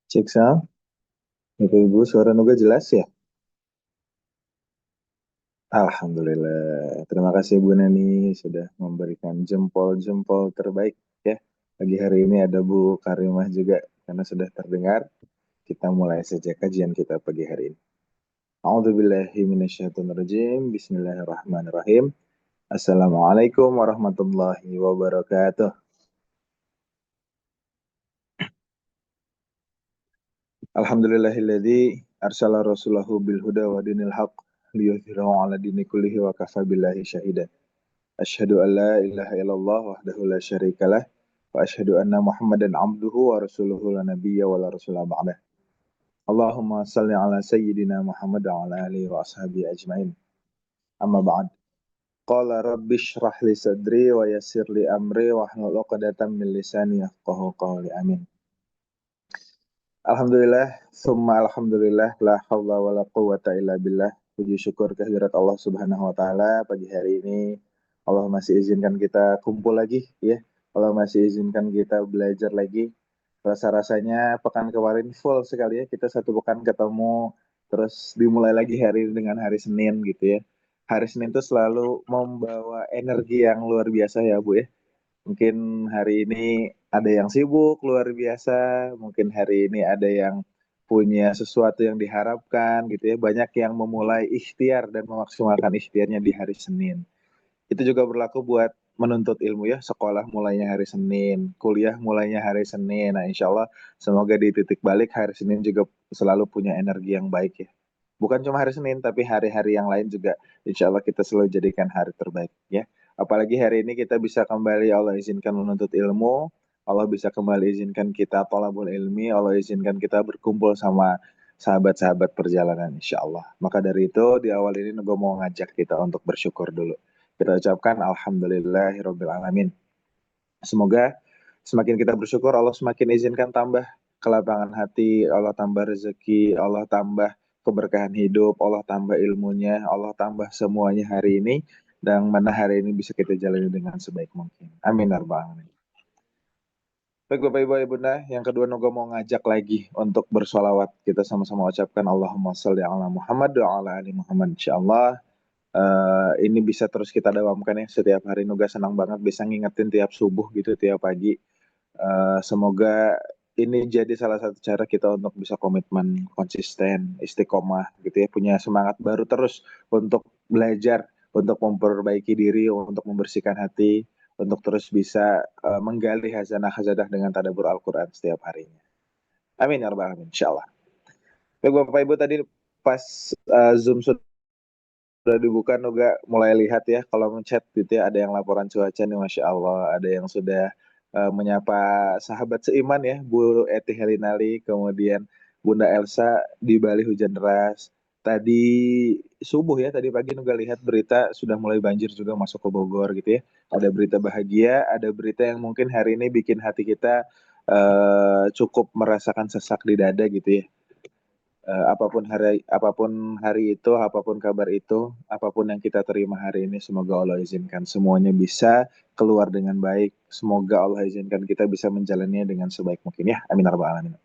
Cek Sam, Ibu suara Nuga jelas ya? Alhamdulillah. Terima kasih Bu Nani sudah memberikan jempol-jempol terbaik ya. Pagi hari ini ada Bu Karimah juga karena sudah terdengar. Kita mulai saja kajian kita pagi hari ini. A'udzubillahi minasyaitonirrajim. Bismillahirrahmanirrahim. Assalamualaikum warahmatullahi wabarakatuh. Alhamdulillahilladzi arsala rasulahu bil huda wa dinil haq liyudhhirahu 'ala dini kullihi wa kafa billahi syahida. Asyhadu an la ilaha illallah wahdahu la syarikalah wa asyhadu anna Muhammadan abduhu wa rasuluhu la nabiyya wa la rasula ba'dah. Allahumma salli ala sayyidina Muhammad wa ala alihi wa ashabihi ajmain. Amma ba'd. Qala rabbi shrah li sadri wa yassir li amri wa hlul 'uqdatam min lisani yafqahu qawli. Amin. Alhamdulillah, summa alhamdulillah, la haula wa la quwwata illa billah. Puji syukur kehadirat Allah Subhanahu wa taala pagi hari ini. Allah masih izinkan kita kumpul lagi ya. Allah masih izinkan kita belajar lagi. Rasa-rasanya pekan kemarin full sekali ya. Kita satu pekan ketemu terus dimulai lagi hari ini dengan hari Senin gitu ya. Hari Senin itu selalu membawa energi yang luar biasa ya Bu ya. Mungkin hari ini ada yang sibuk luar biasa, mungkin hari ini ada yang punya sesuatu yang diharapkan gitu ya. Banyak yang memulai ikhtiar dan memaksimalkan ikhtiarnya di hari Senin. Itu juga berlaku buat menuntut ilmu ya. Sekolah mulainya hari Senin, kuliah mulainya hari Senin. Nah, insya Allah semoga di titik balik hari Senin juga selalu punya energi yang baik ya. Bukan cuma hari Senin, tapi hari-hari yang lain juga insya Allah kita selalu jadikan hari terbaik ya. Apalagi hari ini kita bisa kembali Allah izinkan menuntut ilmu, Allah bisa kembali izinkan kita tolabul ilmi, Allah izinkan kita berkumpul sama sahabat-sahabat perjalanan insya Allah. Maka dari itu di awal ini gue mau ngajak kita untuk bersyukur dulu. Kita ucapkan Alhamdulillahirabbil alamin. Semoga semakin kita bersyukur Allah semakin izinkan tambah kelapangan hati, Allah tambah rezeki, Allah tambah keberkahan hidup, Allah tambah ilmunya, Allah tambah semuanya hari ini dan mana hari ini bisa kita jalani dengan sebaik mungkin. Amin ya rabbal alamin. Baik Bapak Ibu Bunda, yang kedua Noga mau ngajak lagi untuk bersolawat. Kita sama-sama ucapkan Allahumma sholli ala Muhammad wa ala ali Muhammad insyaallah. Ini bisa terus kita dawamkan ya setiap hari. Nuga senang banget bisa ngingetin tiap subuh gitu, tiap pagi. Semoga ini jadi salah satu cara kita untuk bisa komitmen, konsisten, istiqomah gitu ya, punya semangat baru terus untuk belajar, untuk memperbaiki diri, untuk membersihkan hati, untuk terus bisa menggali hazanah-hazanah dengan tadabbur Al-Quran setiap harinya. Amin ya rabbal alamin, insyaallah. Baik Bapak Ibu, tadi pas Zoom sudah dibuka juga mulai lihat ya kalau chat gitu ya, ada yang laporan cuaca nih Masya Allah, ada yang sudah menyapa sahabat seiman ya, Bu Eti Helinali, kemudian Bunda Elsa di Bali hujan deras. Tadi subuh ya, tadi pagi juga lihat berita sudah mulai banjir juga masuk ke Bogor gitu ya. Ada berita bahagia, ada berita yang mungkin hari ini bikin hati kita cukup merasakan sesak di dada gitu ya. Apapun hari itu, apapun kabar itu, apapun yang kita terima hari ini, semoga Allah izinkan semuanya bisa keluar dengan baik. Semoga Allah izinkan kita bisa menjalaninya dengan sebaik mungkin ya. Amin ya rabbal alamin.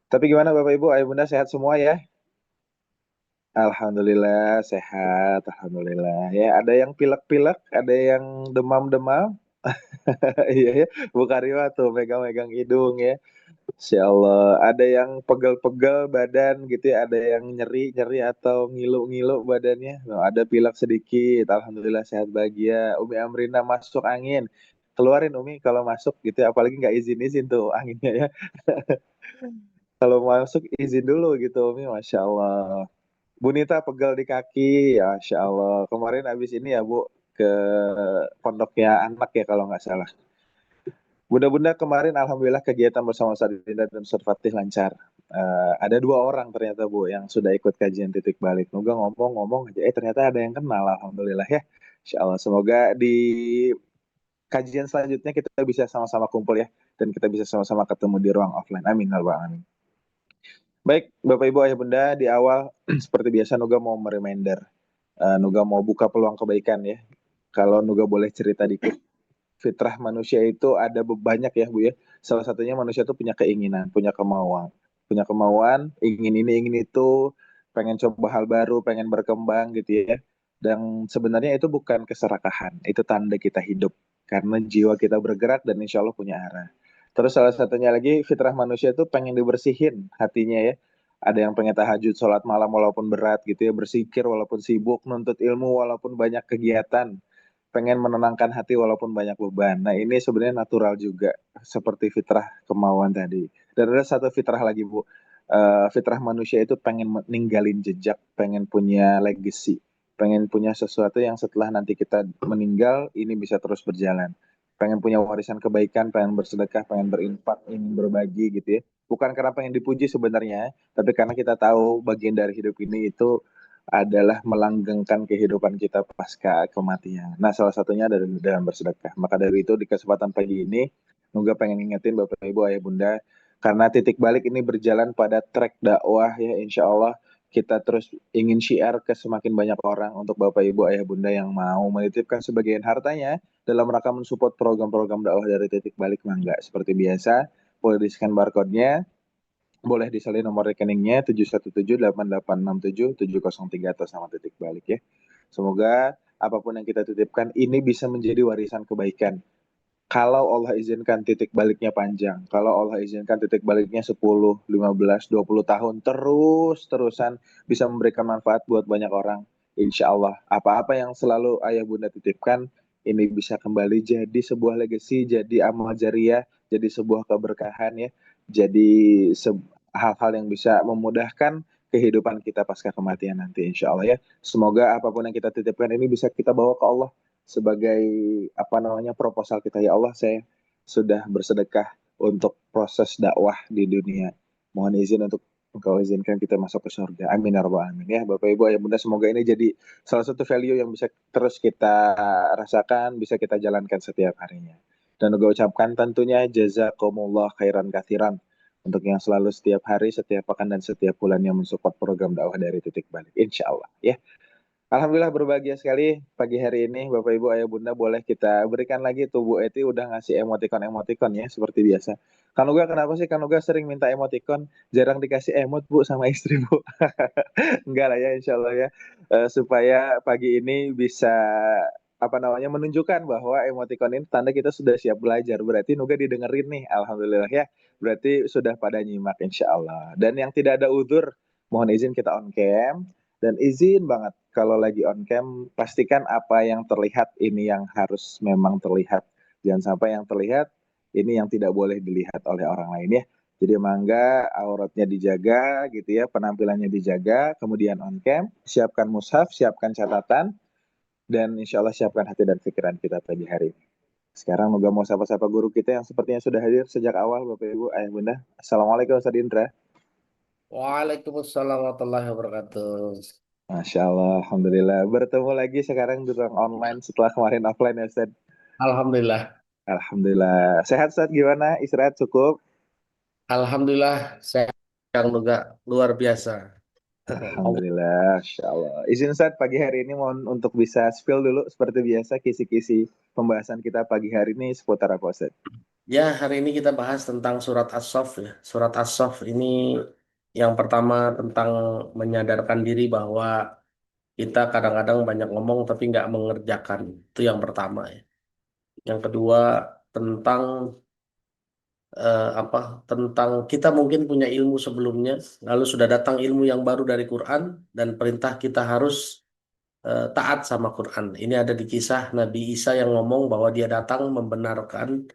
Tapi gimana Bapak Ibu, Ayah Bunda sehat semua ya? Alhamdulillah sehat, alhamdulillah. Ya, ada yang pilek-pilek, ada yang demam-demam. Iya ya, Bu Karyo tuh megang-megang hidung ya. Insya Allah, ada yang pegel-pegel badan gitu ya, ada yang nyeri-nyeri atau ngilu-ngilu badannya. Nah, ada pilek sedikit, Alhamdulillah sehat bahagia. Umi Amrina masuk angin. Keluarin Umi kalau masuk gitu ya, apalagi nggak izin-izin tuh anginnya ya. Kalau masuk izin dulu gitu Umi, Masya Allah. Bu Nita pegel di kaki, ya Masya Allah. Kemarin habis ini ya Bu, ke pondoknya anak ya kalau nggak salah. Bunda-bunda kemarin alhamdulillah kegiatan bersama Ustaz Dinda dan Ustaz Fatih lancar. Ada dua orang ternyata Bu yang sudah ikut kajian titik balik. Moga ngomong-ngomong aja, ternyata ada yang kenal alhamdulillah ya. Insya Allah semoga di kajian selanjutnya kita bisa sama-sama kumpul ya. Dan kita bisa sama-sama ketemu di ruang offline. Amin. Ya rabbal alamin. Baik Bapak Ibu Ayah Bunda, di awal seperti biasa Nuga mau mereminder. Nuga mau buka peluang kebaikan ya. Kalau Nuga boleh cerita dikit, fitrah manusia itu ada banyak ya Bu ya. Salah satunya manusia tuh punya keinginan, punya kemauan, ingin ini, ingin itu, pengen coba hal baru, pengen berkembang gitu ya. Dan sebenarnya itu bukan keserakahan, itu tanda kita hidup. Karena jiwa kita bergerak dan insya Allah punya arah. Terus salah satunya lagi fitrah manusia itu pengen dibersihin hatinya ya. Ada yang pengen tahajud, sholat malam walaupun berat gitu ya, bersikir walaupun sibuk, nuntut ilmu walaupun banyak kegiatan, pengen menenangkan hati walaupun banyak beban. Nah ini sebenarnya natural juga, seperti fitrah kemauan tadi. Dan ada satu fitrah lagi Bu. Fitrah manusia itu pengen meninggalin jejak, pengen punya legacy, pengen punya sesuatu yang setelah nanti kita meninggal ini bisa terus berjalan. Pengen punya warisan kebaikan, pengen bersedekah, pengen berinfak, ingin berbagi gitu ya. Bukan karena pengen dipuji sebenarnya, tapi karena kita tahu bagian dari hidup ini itu adalah melanggengkan kehidupan kita pasca kematian. Nah, salah satunya adalah dalam bersedekah. Maka dari itu di kesempatan pagi ini, Nuga pengen ngingetin Bapak Ibu Ayah Bunda, karena titik balik ini berjalan pada track dakwah ya, insya Allah kita terus ingin syiar ke semakin banyak orang untuk Bapak Ibu Ayah Bunda yang mau menitipkan sebagian hartanya dalam rangka mensupport program-program dakwah dari titik balik mangga. Seperti biasa, boleh di-scan barcode-nya, boleh disalin nomor rekeningnya 71788677003 atas nama titik balik ya. Semoga apapun yang kita titipkan ini bisa menjadi warisan kebaikan. Kalau Allah izinkan titik baliknya panjang, kalau Allah izinkan titik baliknya 10, 15, 20 tahun terus-terusan bisa memberikan manfaat buat banyak orang. Insya Allah, apa-apa yang selalu ayah bunda titipkan, ini bisa kembali jadi sebuah legacy, jadi amal jariah, jadi sebuah keberkahan ya, jadi hal-hal yang bisa memudahkan kehidupan kita pasca kematian nanti insya Allah ya. Semoga apapun yang kita titipkan ini bisa kita bawa ke Allah sebagai apa namanya proposal kita, ya Allah saya sudah bersedekah untuk proses dakwah di dunia. Mohon izin untuk Engkau izinkan kita masuk ke surga. Amin ya rabbal alamin ya. Bapak Ibu Ayah Bunda, semoga ini jadi salah satu value yang bisa terus kita rasakan, bisa kita jalankan setiap harinya. Dan juga ucapkan tentunya jazakumullah khairan kathiran untuk yang selalu setiap hari, setiap pekan, dan setiap bulannya mensupport program dakwah dari titik balik. Insya Allah ya. Alhamdulillah berbahagia sekali pagi hari ini Bapak Ibu Ayah Bunda, boleh kita berikan lagi tuh Bu Eti udah ngasih emoticon-emoticon ya seperti biasa. Kanuga kenapa sih Kanuga sering minta emoticon, jarang dikasih emot Bu sama istri Bu? Enggak lah ya insya Allah ya. Supaya pagi ini bisa apa namanya menunjukkan bahwa emoticon ini tanda kita sudah siap belajar. Berarti Nuga didengerin nih, alhamdulillah ya. Berarti sudah pada nyimak insya Allah. Dan yang tidak ada uzur, mohon izin kita on cam. Dan izin banget kalau lagi on cam, pastikan apa yang terlihat ini yang harus memang terlihat. Jangan sampai yang terlihat ini yang tidak boleh dilihat oleh orang lain ya. Jadi mangga auratnya dijaga gitu ya, penampilannya dijaga, kemudian on cam, siapkan mushaf, siapkan catatan, dan insya Allah siapkan hati dan pikiran kita pagi hari ini. Sekarang moga mau sapa-sapa guru kita yang sepertinya sudah hadir sejak awal, Bapak Ibu, Ayah Bunda. Assalamualaikum Ustaz Indra. Waalaikumsalam warahmatullahi wabarakatuh. Masya Allah, Alhamdulillah. Bertemu lagi sekarang di ruang online setelah kemarin offline ya Ustaz. Alhamdulillah. Alhamdulillah. Sehat Ustaz, gimana? Istirahat cukup? Alhamdulillah saya yang juga luar biasa. Allah. Alhamdulillah, Masya Allah. Izin Ustaz, pagi hari ini mohon untuk bisa spill dulu seperti biasa kisi-kisi pembahasan kita pagi hari ini seputar apa Ustaz? Ya, hari ini kita bahas tentang surat As-Saff ya. Surat As-Saff ini yang pertama tentang menyadarkan diri bahwa kita kadang-kadang banyak ngomong tapi nggak mengerjakan. Itu yang pertama ya. Yang kedua tentang apa? Tentang kita mungkin punya ilmu sebelumnya, lalu sudah datang ilmu yang baru dari Quran dan perintah kita harus taat sama Quran. Ini ada di kisah Nabi Isa yang ngomong bahwa dia datang membenarkan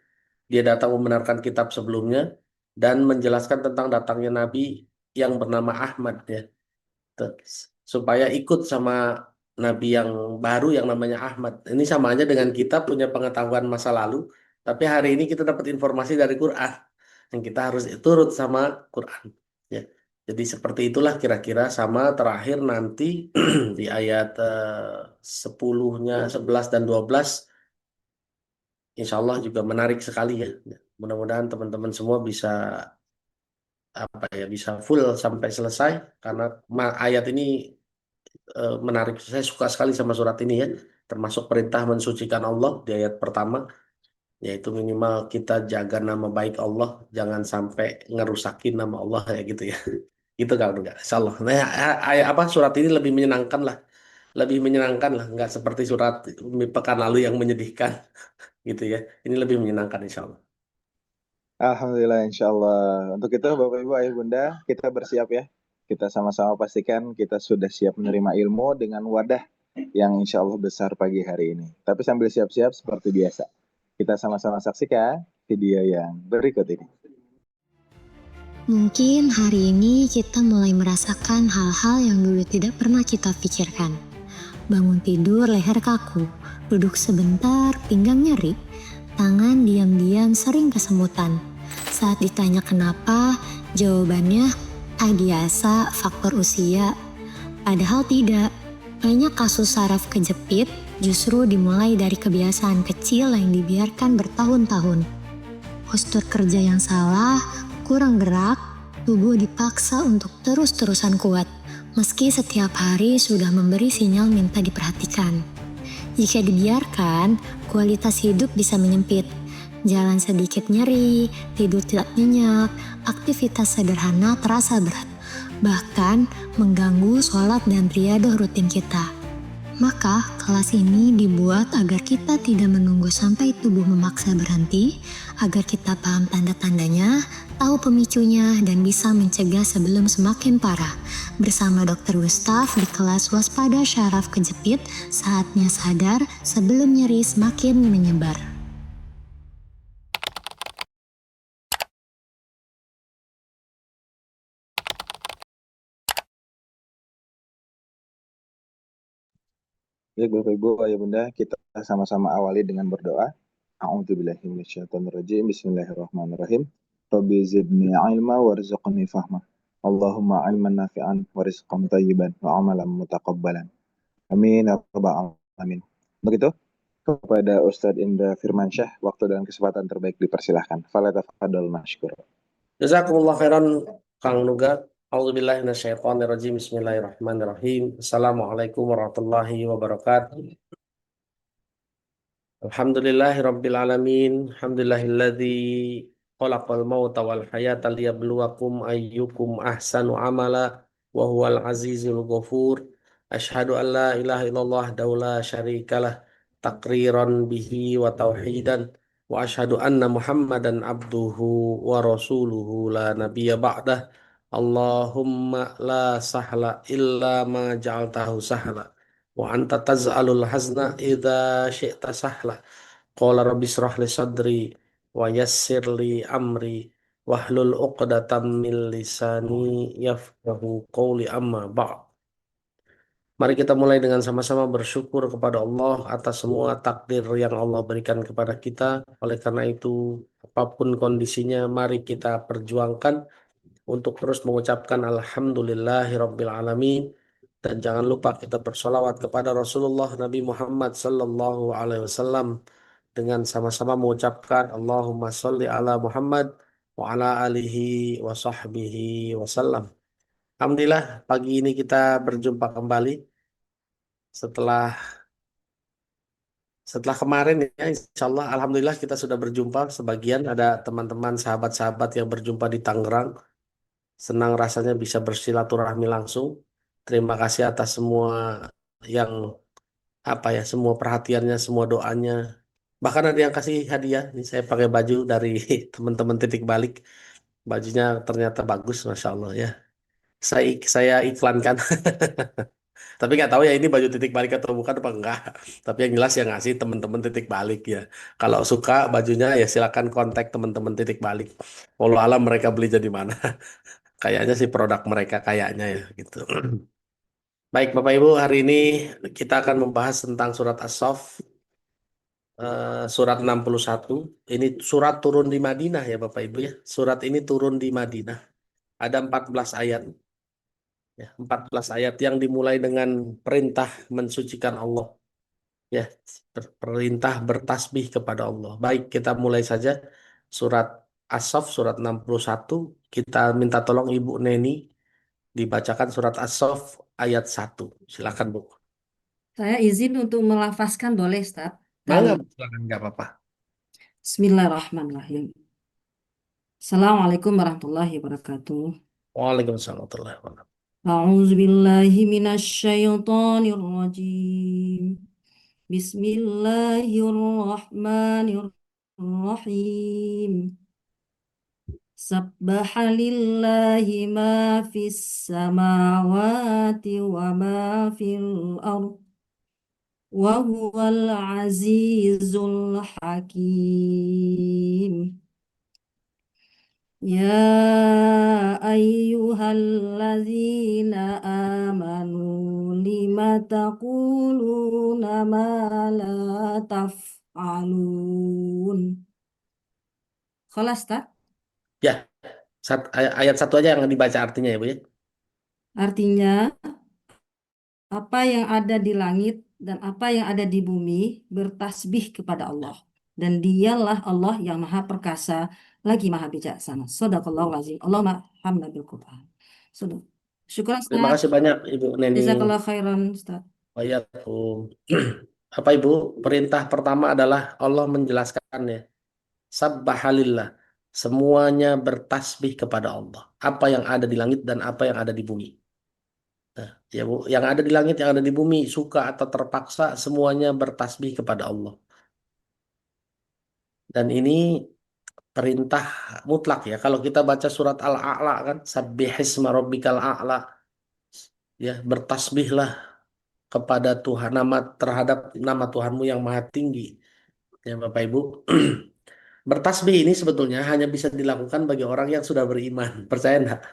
kitab sebelumnya dan menjelaskan tentang datangnya Nabi yang bernama Ahmad ya. Tuh, supaya ikut sama Nabi yang baru yang namanya Ahmad. Ini sama aja dengan kita punya pengetahuan masa lalu, tapi hari ini kita dapat informasi dari Quran yang kita harus turut sama Quran. Ya. Jadi seperti itulah kira-kira sama terakhir nanti di ayat 10-nya, 11 dan 12 insya Allah juga menarik sekali ya. Mudah-mudahan teman-teman semua bisa apa ya bisa full sampai selesai karena ayat ini menarik. Saya suka sekali sama surat ini ya, termasuk perintah mensucikan Allah di ayat pertama. yaitu minimal kita jaga nama baik Allah, jangan sampai ngerusakin nama Allah ya gitu ya. Gitu kalau enggak, insya Allah. Nah, apa surat ini lebih menyenangkan lah, nggak seperti surat pekan lalu yang menyedihkan gitu ya. Ini lebih menyenangkan insya Allah. Alhamdulillah, insya Allah. Untuk itu, Bapak Ibu, Ayah Bunda, kita bersiap ya. Kita sama-sama pastikan kita sudah siap menerima ilmu dengan wadah yang insya Allah besar pagi hari ini. Tapi sambil siap-siap seperti biasa, kita sama-sama saksikan video yang berikut ini. Mungkin hari ini kita mulai merasakan hal-hal yang dulu tidak pernah kita pikirkan. Bangun tidur leher kaku, duduk sebentar pinggang nyeri, tangan diam-diam sering kesemutan. Saat ditanya kenapa, jawabannya biasa faktor usia. Padahal tidak, banyak kasus saraf kejepit justru dimulai dari kebiasaan kecil yang dibiarkan bertahun-tahun. Postur kerja yang salah, kurang gerak, tubuh dipaksa untuk terus-terusan kuat, meski setiap hari sudah memberi sinyal minta diperhatikan. Jika dibiarkan, kualitas hidup bisa menyempit. Jalan sedikit nyeri, tidur tidak nyenyak, aktivitas sederhana terasa berat, bahkan mengganggu sholat dan riadah rutin kita. Maka kelas ini dibuat agar kita tidak menunggu sampai tubuh memaksa berhenti, agar kita paham tanda-tandanya, tahu pemicunya, dan bisa mencegah sebelum semakin parah. Bersama Dr. Gustaf di kelas waspada syaraf kejepit, saatnya sadar sebelum nyeri semakin menyebar. Baik, Bapak Ibu, Ayah Bunda, kita sama-sama awali dengan berdoa. A'udzubillahi minasyaitonirrajim. Bismillahirrahmanirrahim. Rabbi zidni ilma warzuqni fahma. Allahumma ilman nafi'an wa rizqan tayyiban wa amalan mutaqabbalan. Amin ya rabbal alamin. Begitu kepada Ustadz Indra Firmansyah, waktu dan kesempatan terbaik dipersilahkan. Falatafadol mashkur. Jazakumullah khairan Kang Nuga. A'udzubillahi minasyaitonirrajim. Bismillahirrahmanirrahim. Assalamualaikum warahmatullahi wabarakatuh. Alhamdulillahi Rabbil Alamin. Alhamdulillahilladzi khalaqal mauta wal hayata liyabluwakum ayyukum ahsanu amala wa huwal azizul ghafur. Asyhadu an la ilaha illallah daula syarikalah takriran bihi wa tauhidan wa asyhadu anna Muhammadan abduhu wa rasuluhu la nabiyya ba'dah. Allahumma la sahla illa ma ja'altahu sahla wa anta taz'alul hazna idza syi'ta sahla. Qala rabbi israh li sadri wa yassir li amri wahlul 'uqdatam min lisani yafqahu qawli amma ba'd. Mari kita mulai dengan sama-sama bersyukur kepada Allah atas semua takdir yang Allah berikan kepada kita. Oleh karena itu, apapun kondisinya, mari kita perjuangkan untuk terus mengucapkan Alhamdulillahirabbil alamin, dan jangan lupa kita bersolawat kepada Rasulullah Nabi Muhammad sallallahu alaihi wasallam dengan sama-sama mengucapkan Allahumma sholli ala Muhammad wa ala alihi wa sahbihi wasallam. Alhamdulillah pagi ini kita berjumpa kembali setelah setelah kemarin ya, insya Allah Alhamdulillah kita sudah berjumpa sebagian, ada teman-teman sahabat-sahabat yang berjumpa di Tangerang. Senang rasanya bisa bersilaturahmi langsung. Terima kasih atas semua yang semua perhatiannya, semua doanya. Bahkan ada yang kasih hadiah. Ini saya pakai baju dari teman-teman titik balik. Bajunya ternyata bagus, masya Allah ya. Saya iklankan. Tapi nggak tahu ya ini baju titik balik atau bukan apa enggak. Tapi yang jelas yang ngasih teman-teman titik balik ya. Kalau suka bajunya ya silakan kontak teman-teman titik balik. Walau alam mereka beli jadi mana. Kayaknya sih produk mereka kayaknya ya gitu. Baik Bapak Ibu, hari ini kita akan membahas tentang surat As-Saff, surat 61. Ini surat turun di Madinah ya Bapak Ibu ya. Surat ini turun di Madinah. Ada 14 ayat. Ya, 14 ayat yang dimulai dengan perintah mensucikan Allah. Ya, perintah bertasbih kepada Allah. Baik, kita mulai saja surat As-Saff surat 61. Kita minta tolong Ibu Neni dibacakan surat As-Saff ayat 1. Silakan Bu. Saya izin untuk melafazkan boleh, Ustaz. Mangga, silakan nggak apa-apa. Bismillahirrahmanirrahim. Assalamualaikum warahmatullahi wabarakatuh. Waalaikumsalam warahmatullahi wabarakatuh. A'udzu billahi minasyaitonir rajim. Bismillahirrahmanirrahim. Sabbaha lillahi ma fis samawati wa ma fil ard wa huwal azizul hakim. Ya ayyuhalladzina amanu lima taquluna ma la taf'alun. Khalas tak? Ya, ayat satu aja yang dibaca artinya ya Bu ya. Artinya apa yang ada di langit dan apa yang ada di bumi bertasbih kepada Allah. Dan dialah Allah yang maha perkasa lagi maha bijaksana. Shadaqallahu azim. Allahumma hamna bil Qur'an. Sudah. Syukur Terima Ustaz. kasih banyak Ibu Neni. Jazakallah khairan Ustaz. Waalaikumsalam. Apa Ibu? Perintah pertama adalah Allah menjelaskan ya. Sabbahalillah. Semuanya bertasbih kepada Allah. Apa yang ada di langit dan apa yang ada di bumi. Nah, ya Bu, yang ada di langit, yang ada di bumi, suka atau terpaksa, semuanya bertasbih kepada Allah. Dan ini perintah mutlak ya. Kalau kita baca surat Al-A'la kan, Sabbihisma rabbikal a'la. Ya, bertasbihlah kepada Tuhan terhadap nama Tuhanmu yang maha tinggi. Ya Bapak Ibu. Bertasbih ini sebetulnya hanya bisa dilakukan bagi orang yang sudah beriman. Percaya enggak?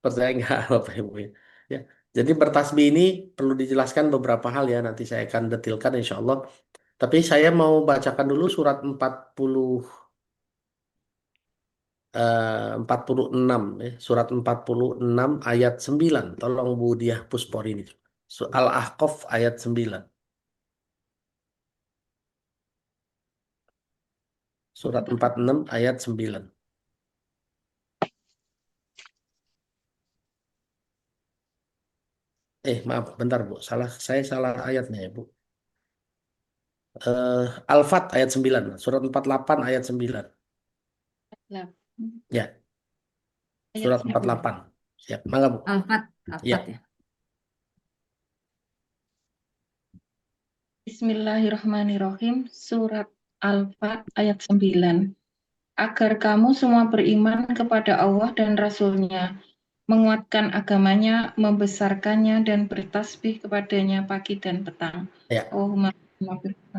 Percaya enggak Bapak Ibu ya? Ya. Jadi bertasbih ini perlu dijelaskan beberapa hal ya. Nanti saya akan detilkan insya Allah. Tapi saya mau bacakan dulu surat 46 ya. Surat 46 ayat 9. Tolong Bu Diah Puspori ini. Al-Ahqaf ayat 9. Surat 46 ayat 9. Maaf, bentar Bu. Saya salah ayatnya ya Bu. Al-Fat ayat 9. Surat 48 ayat 9. Ya, surat 48. Siap. Mangga Bu. Al-Fat, Ya. Al-Fat ya. Bismillahirrahmanirrahim. Surat Al-Fat ayat 9. Agar kamu semua beriman kepada Allah dan Rasul-Nya, menguatkan agamanya, membesarkannya, dan bertasbih kepadanya pagi dan petang. Ya. Allahumma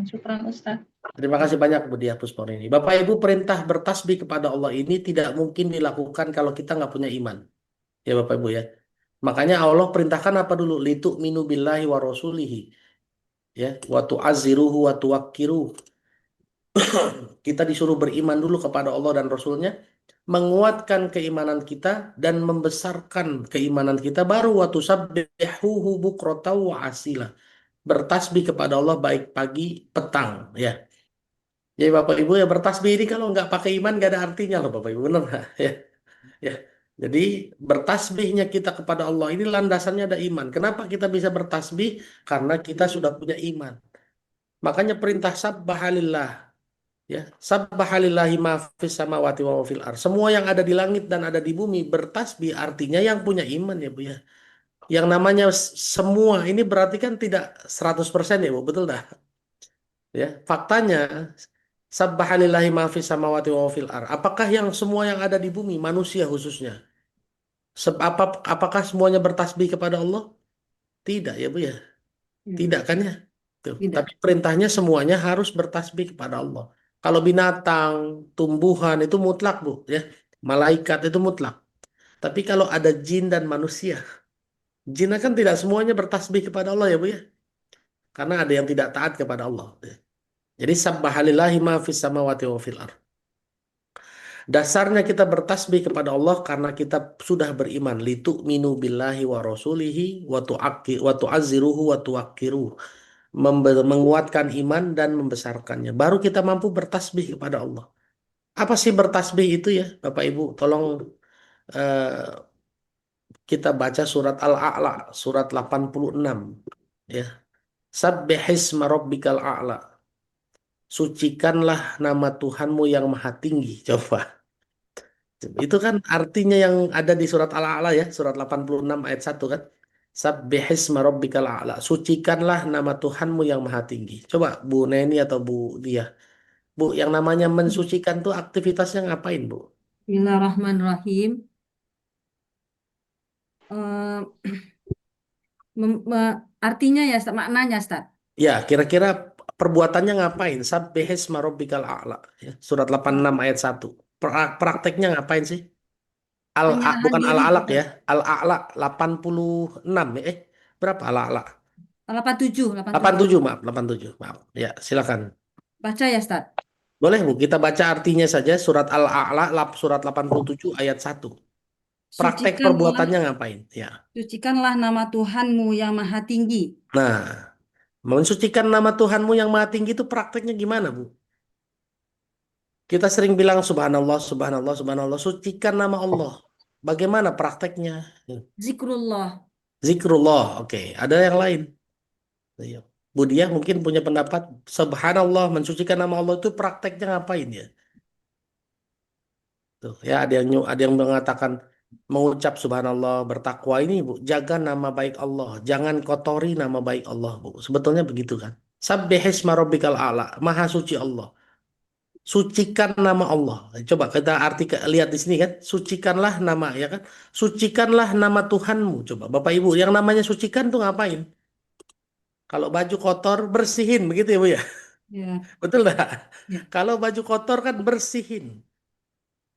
syukran Ustaz. Terima kasih banyak Bu Diah Puspori ini. Bapak Ibu, perintah bertasbih kepada Allah ini tidak mungkin dilakukan kalau kita nggak punya iman. Ya Bapak Ibu ya. Makanya Allah perintahkan apa dulu? Litu'minu billahi wa rasulihi. Ya, wa tu'azziruhu wa tuwakkiruh. Kita disuruh beriman dulu kepada Allah dan Rasulnya, menguatkan keimanan kita dan membesarkan keimanan kita, baru wa tusabbihuhu bukratan wa asila. Bertasbih kepada Allah baik pagi, petang, ya. Jadi Bapak Ibu ya, bertasbih ini kalau nggak pakai iman nggak ada artinya loh Bapak Ibu, benar nggak? Ya, ya. Jadi bertasbihnya kita kepada Allah ini landasannya ada iman. Kenapa kita bisa bertasbih? Karena kita sudah punya iman. Makanya perintah sabbahalillah, ya, sabbahallillahi ma fis samawati wa ma fil ardh. Semua yang ada di langit dan ada di bumi bertasbih, artinya yang punya iman ya Bu ya. Yang namanya semua ini berarti kan tidak 100% ya Bu, betul dah? Ya, faktanya sabbahallillahi ma fis samawati wa ma fil ardh. Apakah yang semua yang ada di bumi, manusia khususnya, apakah semuanya bertasbih kepada Allah? Tidak ya Bu ya. Tidak kan ya? Tuh. Tidak. Tapi perintahnya semuanya harus bertasbih kepada Allah. Kalau binatang, tumbuhan itu mutlak Bu ya. Malaikat itu mutlak. Tapi kalau ada jin dan manusia, jin kan tidak semuanya bertasbih kepada Allah ya Bu ya. Karena ada yang tidak taat kepada Allah. Jadi sabbahalillahi ma fis samawati wa fil ardh. Dasarnya kita bertasbih kepada Allah karena kita sudah beriman. Litu'minu billahi wa rasulihi wa tu'azziruhu wa tuwakkiruh. Menguatkan iman dan membesarkannya. Baru kita mampu bertasbih kepada Allah. Apa sih bertasbih itu ya Bapak Ibu? Tolong kita baca surat Al-A'la, surat 86. Ya. Sabbihisma rabbikal a'la. sucikanlah nama Tuhanmu yang maha tinggi. Coba. Itu kan artinya yang ada di surat Al-A'la ya, surat 86 ayat 1 kan. Sabbihisma rabbikal a'la. Sucikanlah nama Tuhanmu yang maha tinggi. Coba Bu Neni atau Bu Dia. Bu, yang namanya mensucikan tuh aktivitasnya ngapain, Bu? Bismillahirrahmanirrahim. Eh, artinya ya, Ustaz, maknanya, Ustaz. Ya, kira-kira perbuatannya ngapain? Sabbihisma rabbikal a'la. Ya, surat 86 ayat 1. Prakteknya ngapain sih? Penyerahan Bukan diri al-alaq kita. ya. Al-a'la 86 ya. Berapa al-a'la? 87, 87. 87, maaf, 87. Maaf. Ya, silakan. Baca ya, Ustaz. Boleh, Bu, kita baca artinya saja surat Al-A'la surat 87 ayat 1. Praktek Sucikanlah, perbuatannya ngapain? Ya. sucikanlah nama Tuhanmu yang maha tinggi. Nah, mensucikan nama Tuhanmu yang maha tinggi itu prakteknya gimana, Bu? Kita sering bilang subhanallah, subhanallah, subhanallah, sucikan nama Allah. Bagaimana prakteknya? Zikrullah. Zikrullah, oke. Ada yang lain? Ayo. Bu Diah mungkin punya pendapat subhanallah, mensucikan nama Allah itu prakteknya ngapain ya? Tuh, ya ada yang mengatakan mengucap subhanallah bertakwa ini Bu, jaga nama baik Allah, jangan kotori nama baik Allah Bu. Sebetulnya begitu kan? Sabbihisma rabbikal a'la, maha suci Allah. Sucikan nama Allah. Coba kita lihat di sini kan, sucikanlah nama ya kan? Sucikanlah nama Tuhanmu. Coba Bapak Ibu, yang namanya sucikan tuh ngapain? Kalau baju kotor bersihin begitu ya Bu ya. Ya, Betul nggak? ya, Kalau baju kotor kan bersihin.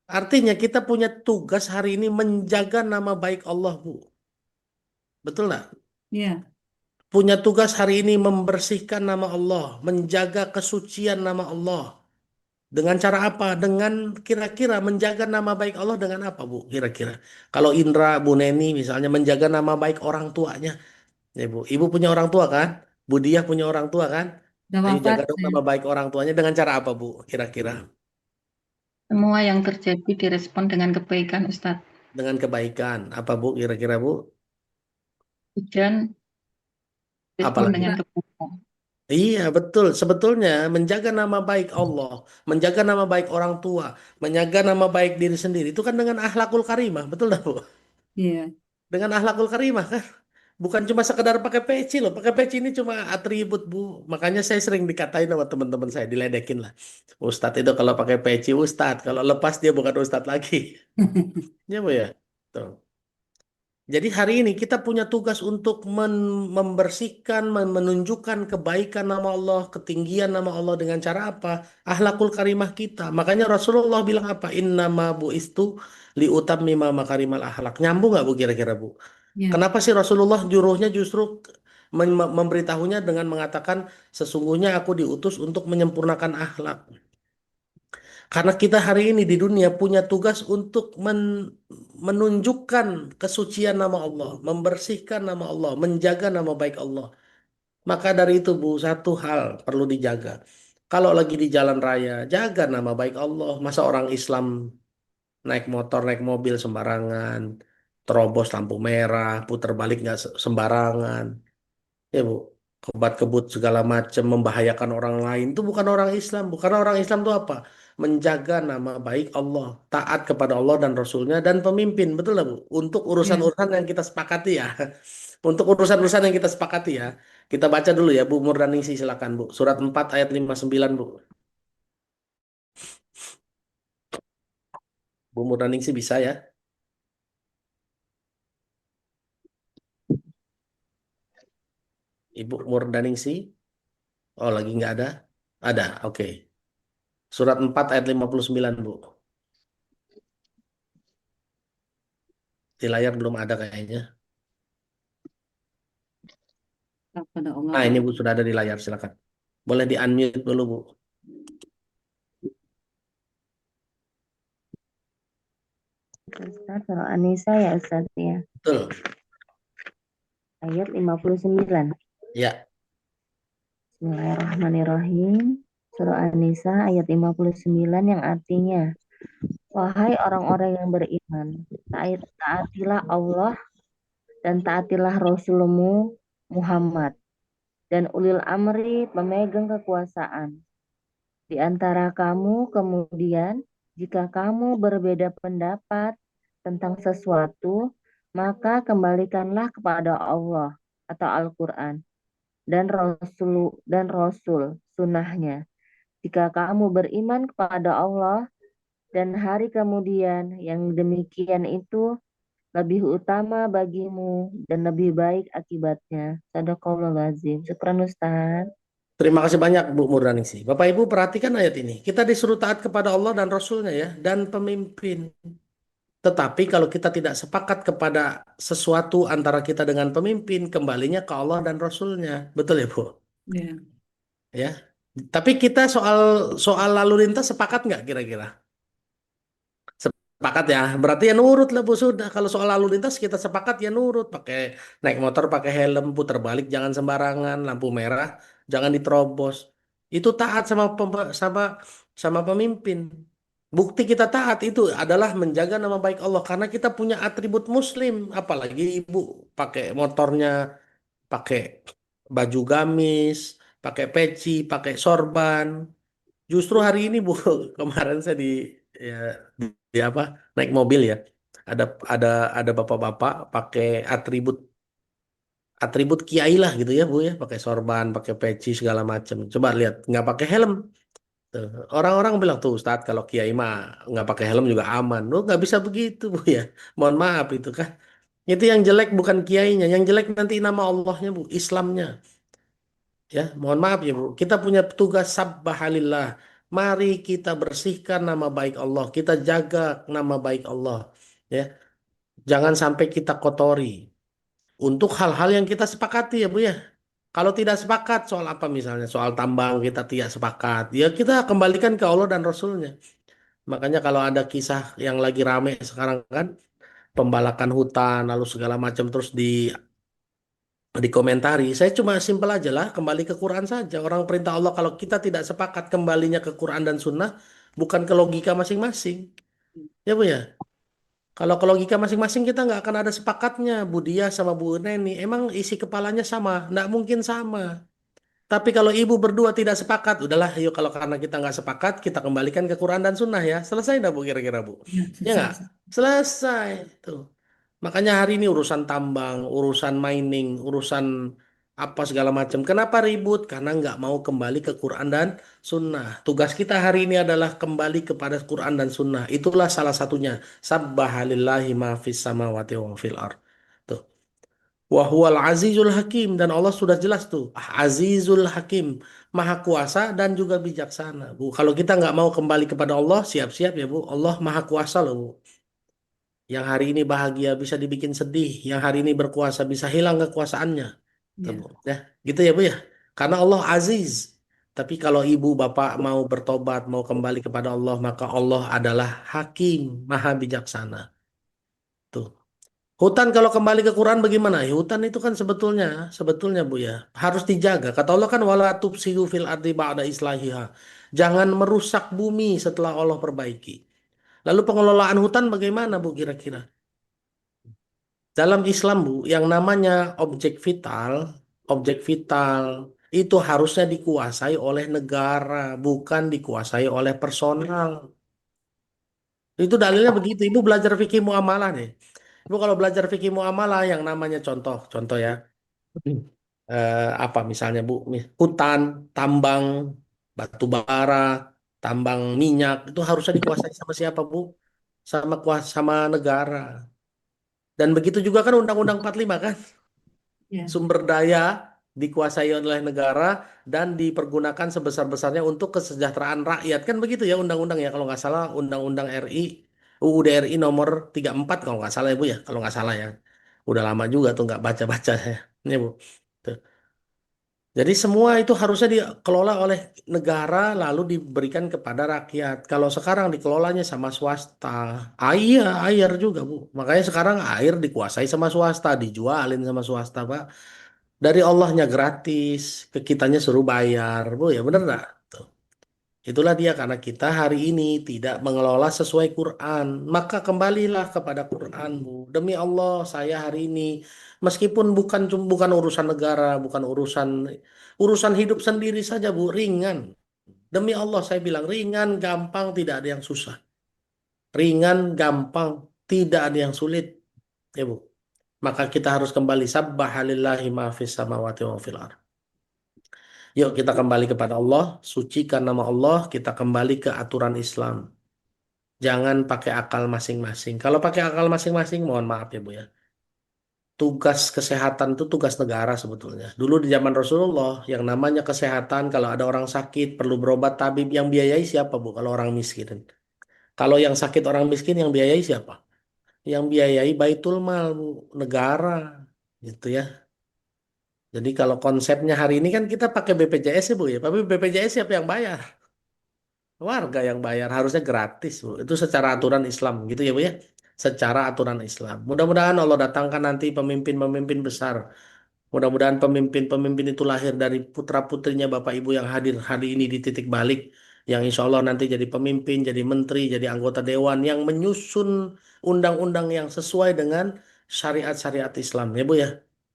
Artinya kita punya tugas hari ini menjaga nama baik Allah, Bu. Betul nggak? ya, Punya tugas hari ini membersihkan nama Allah, menjaga kesucian nama Allah. Dengan cara apa? Dengan kira-kira menjaga nama baik Allah dengan apa, Bu? Kira-kira. Kalau Indra, Bu Neni misalnya menjaga nama baik orang tuanya. Ya, Bu. Ibu punya orang tua kan? Bu Diah punya orang tua kan? udah Ayo wafat jaga dong saya. nama baik orang tuanya dengan cara apa, Bu? Kira-kira. Semua yang terjadi direspon dengan kebaikan, Ustadz. Dengan kebaikan. Apa, Bu? Kira-kira, Bu? Hujan respon Apalagi? dengan kebaikan. Iya, betul. Sebetulnya menjaga nama baik Allah, menjaga nama baik orang tua, menjaga nama baik diri sendiri itu kan dengan akhlakul karimah, betul dah, Bu? Iya. Dengan akhlakul karimah kan? Bukan cuma sekedar pakai peci loh. Pakai peci ini cuma atribut, Bu. Makanya saya sering dikatain sama teman-teman saya, diledekin lah. Ustadz itu kalau pakai peci ustadz, kalau lepas dia bukan ustadz lagi. Ya, Bu ya. Tuh. Jadi hari ini kita punya tugas untuk membersihkan, menunjukkan kebaikan nama Allah, ketinggian nama Allah dengan cara apa? Akhlakul karimah kita. Makanya Rasulullah bilang apa? Innama bu'istu liutammima makarimal akhlak. Nyambung nggak Bu kira-kira Bu? Ya, Kenapa sih Rasulullah juruhnya justru memberitahunya dengan mengatakan sesungguhnya aku diutus untuk menyempurnakan akhlak. Karena kita hari ini di dunia punya tugas untuk menunjukkan kesucian nama Allah, membersihkan nama Allah, menjaga nama baik Allah. Maka dari itu Bu, satu hal perlu dijaga. Kalau lagi di jalan raya, jaga nama baik Allah. Masa orang Islam naik motor, naik mobil sembarangan, terobos lampu merah, putar balik nggak sembarangan. Ya Bu, kebat-kebut segala macam membahayakan orang lain itu bukan orang Islam. Bukan orang Islam itu apa? Menjaga nama baik Allah, taat kepada Allah dan Rasulnya dan pemimpin, betul lah Bu. Untuk ya. urusan-urusan yang kita sepakati ya. Untuk urusan-urusan yang kita sepakati ya. Kita baca dulu ya Bu Murdaningsi silakan Bu. Surat 4 ayat 59 Bu. Bu Murdaningsi bisa ya? Ibu Murdaningsi? Oh lagi nggak ada? Ada, oke. Surat 4 ayat 59 Bu. Di layar belum ada kayaknya. Kepada Allah. Nah, ini Bu sudah ada di layar, silakan. Boleh di-unmute dulu, Bu. Ustaz, surah An-Nisa ya Ustaz ya. Betul. Ayat 59. Ya, Bismillahirrahmanirrahim. Surah An-Nisa ayat 59 yang artinya, wahai orang-orang yang beriman, taatilah Allah dan taatilah Rasulmu Muhammad dan ulil amri pemegang kekuasaan. di antara kamu kemudian, jika kamu berbeda pendapat tentang sesuatu, maka kembalikanlah kepada Allah atau Al-Quran dan Rasul sunnahnya. Jika kamu beriman kepada Allah dan hari kemudian, yang demikian itu lebih utama bagimu dan lebih baik akibatnya. Sadaqallahul azim. Syukran Ustaz. Terima kasih banyak Bu Murdaningsi. Bapak Ibu perhatikan ayat ini. Kita disuruh taat kepada Allah dan Rasulnya ya, dan pemimpin. Tetapi kalau kita tidak sepakat kepada sesuatu antara kita dengan pemimpin, kembalinya ke Allah dan Rasulnya. Betul ya Bu? Ya. Ya. Tapi kita soal soal lalu lintas sepakat nggak kira-kira? Sepakat ya. Berarti ya nurut lah Bu sudah. Kalau soal lalu lintas kita sepakat ya nurut. Pakai naik motor pakai helm, putar balik jangan sembarangan, lampu merah jangan diterobos. Itu taat sama pemimpin. Bukti kita taat itu adalah menjaga nama baik Allah karena kita punya atribut muslim. Apalagi ibu pakai motornya, pakai baju gamis, pakai peci, pakai sorban. Justru hari ini Bu, kemarin saya ya, di apa naik mobil ya. Ada ada ada bapak-bapak pakai atribut atribut kiai lah gitu ya Bu ya, pakai sorban, pakai peci segala macam. Coba lihat, nggak pakai helm. Tuh. Orang-orang bilang tuh Ustadz kalau kiai mah nggak pakai helm juga aman. Lu nggak bisa begitu Bu ya. Mohon maaf itu kan. Itu yang jelek bukan kiainya, yang jelek nanti nama Allahnya Bu, Islamnya. Ya, mohon maaf ya Bu. Kita punya tugas sabbahalillah. Mari kita bersihkan nama baik Allah. Kita jaga nama baik Allah. Ya, jangan sampai kita kotori. Untuk hal-hal yang kita sepakati ya Bu ya. Kalau tidak sepakat soal apa misalnya, soal tambang kita tidak sepakat. Ya kita kembalikan ke Allah dan Rasulnya. Makanya kalau ada kisah yang lagi rame sekarang kan, pembalakan hutan, lalu segala macam terus dikomentari. Saya cuma simpel aja lah, kembali ke Quran saja. Orang perintah Allah kalau kita tidak sepakat kembalinya ke Quran dan Sunnah, bukan ke logika masing-masing. Ya Bu ya. Kalau ke logika masing-masing kita nggak akan ada sepakatnya. Bu Dia sama Bu Neni, emang isi kepalanya sama? Nggak mungkin sama. Tapi kalau ibu berdua tidak sepakat, udahlah yuk kalau karena kita nggak sepakat, kita kembalikan ke Quran dan Sunnah ya. Selesai dah Bu kira-kira Bu? Ya, Ya nggak? selesai. Selesai. Tuh. Makanya hari ini urusan tambang, urusan mining, urusan apa segala macam. Kenapa ribut? Karena nggak mau kembali ke Quran dan Sunnah. Tugas kita hari ini adalah kembali kepada Quran dan Sunnah. Itulah salah satunya. Sabbahalillahi ma fis samawati wa fil ard. Tuh. Wahual azizul hakim. Dan Allah sudah jelas tuh. Azizul hakim. Maha kuasa dan juga bijaksana. Bu, kalau kita nggak mau kembali kepada Allah, siap-siap ya Bu. Allah maha kuasa loh Bu. Yang hari ini bahagia bisa dibikin sedih. Yang hari ini berkuasa bisa hilang kekuasaannya. Tuh, Ya. Bu. Ya, gitu ya Bu ya. Karena Allah aziz. Tapi kalau ibu bapak mau bertobat, mau kembali kepada Allah, maka Allah adalah hakim, maha bijaksana. Tuh. Hutan kalau kembali ke Quran bagaimana? Ya, hutan itu kan sebetulnya Bu ya, harus dijaga. Kata Allah kan wala tufsidu fil ardi ba'da islahiha. Jangan merusak bumi setelah Allah perbaiki. Lalu pengelolaan hutan bagaimana Bu kira-kira? Dalam Islam Bu, yang namanya objek vital itu harusnya dikuasai oleh negara, bukan dikuasai oleh personal. Itu dalilnya begitu. Ibu belajar fikih muamalah nih. Ibu kalau belajar fikih muamalah yang namanya contoh ya, apa misalnya Bu, hutan, tambang, batu bara, tambang minyak itu harusnya dikuasai sama siapa Bu? Sama negara. Dan begitu juga kan Undang-Undang 45 kan, Ya. sumber daya dikuasai oleh negara dan dipergunakan sebesar-besarnya untuk kesejahteraan rakyat kan begitu ya undang-undang ya kalau nggak salah Undang-Undang RI UUD RI nomor 34 kalau nggak salah ya Bu ya kalau nggak salah ya. Udah lama juga tuh nggak baca-baca ya. Ini Bu. Tuh. Jadi semua itu harusnya dikelola oleh negara lalu diberikan kepada rakyat. Kalau sekarang dikelolanya sama swasta. Air juga, Bu. Makanya sekarang air dikuasai sama swasta, dijualin sama swasta, Pak. Dari Allahnya gratis, ke kitanya suruh bayar, Bu. Ya bener nggak? Tuh. Itulah dia karena kita hari ini tidak mengelola sesuai Quran. Maka kembalilah kepada Quran, Bu. Demi Allah, saya hari ini meskipun bukan urusan negara, bukan urusan hidup sendiri saja, Bu, ringan. Demi Allah saya bilang ringan, gampang, tidak ada yang susah. Ringan, gampang, tidak ada yang sulit. Ya Bu. Maka kita harus kembali sabbahalillahi ma fis samawati wa fil ardh. Yuk kita kembali kepada Allah, sucikan nama Allah, kita kembali ke aturan Islam. Jangan pakai akal masing-masing. Kalau pakai akal masing-masing, mohon maaf ya Bu ya. Tugas kesehatan itu tugas negara sebetulnya. Dulu di zaman Rasulullah, yang namanya kesehatan, kalau ada orang sakit, perlu berobat tabib, yang biayai siapa Bu? Kalau orang miskin. Kalau yang sakit orang miskin, yang biayai siapa? Yang biayai Baitul Mal, Bu, negara. Gitu ya. Jadi kalau konsepnya hari ini kan kita pakai BPJS ya Bu ya. Tapi BPJS siapa yang bayar? Warga yang bayar, harusnya gratis Bu. Itu secara aturan Islam gitu ya Bu ya. Secara aturan Islam. Mudah-mudahan Allah datangkan nanti pemimpin-pemimpin besar. Mudah-mudahan pemimpin-pemimpin itu lahir dari putra-putrinya Bapak Ibu yang hadir hari ini di titik balik. Yang insya Allah nanti jadi pemimpin, jadi menteri, jadi anggota dewan yang menyusun undang-undang yang sesuai dengan syariat-syariat Islam ya Bu ya.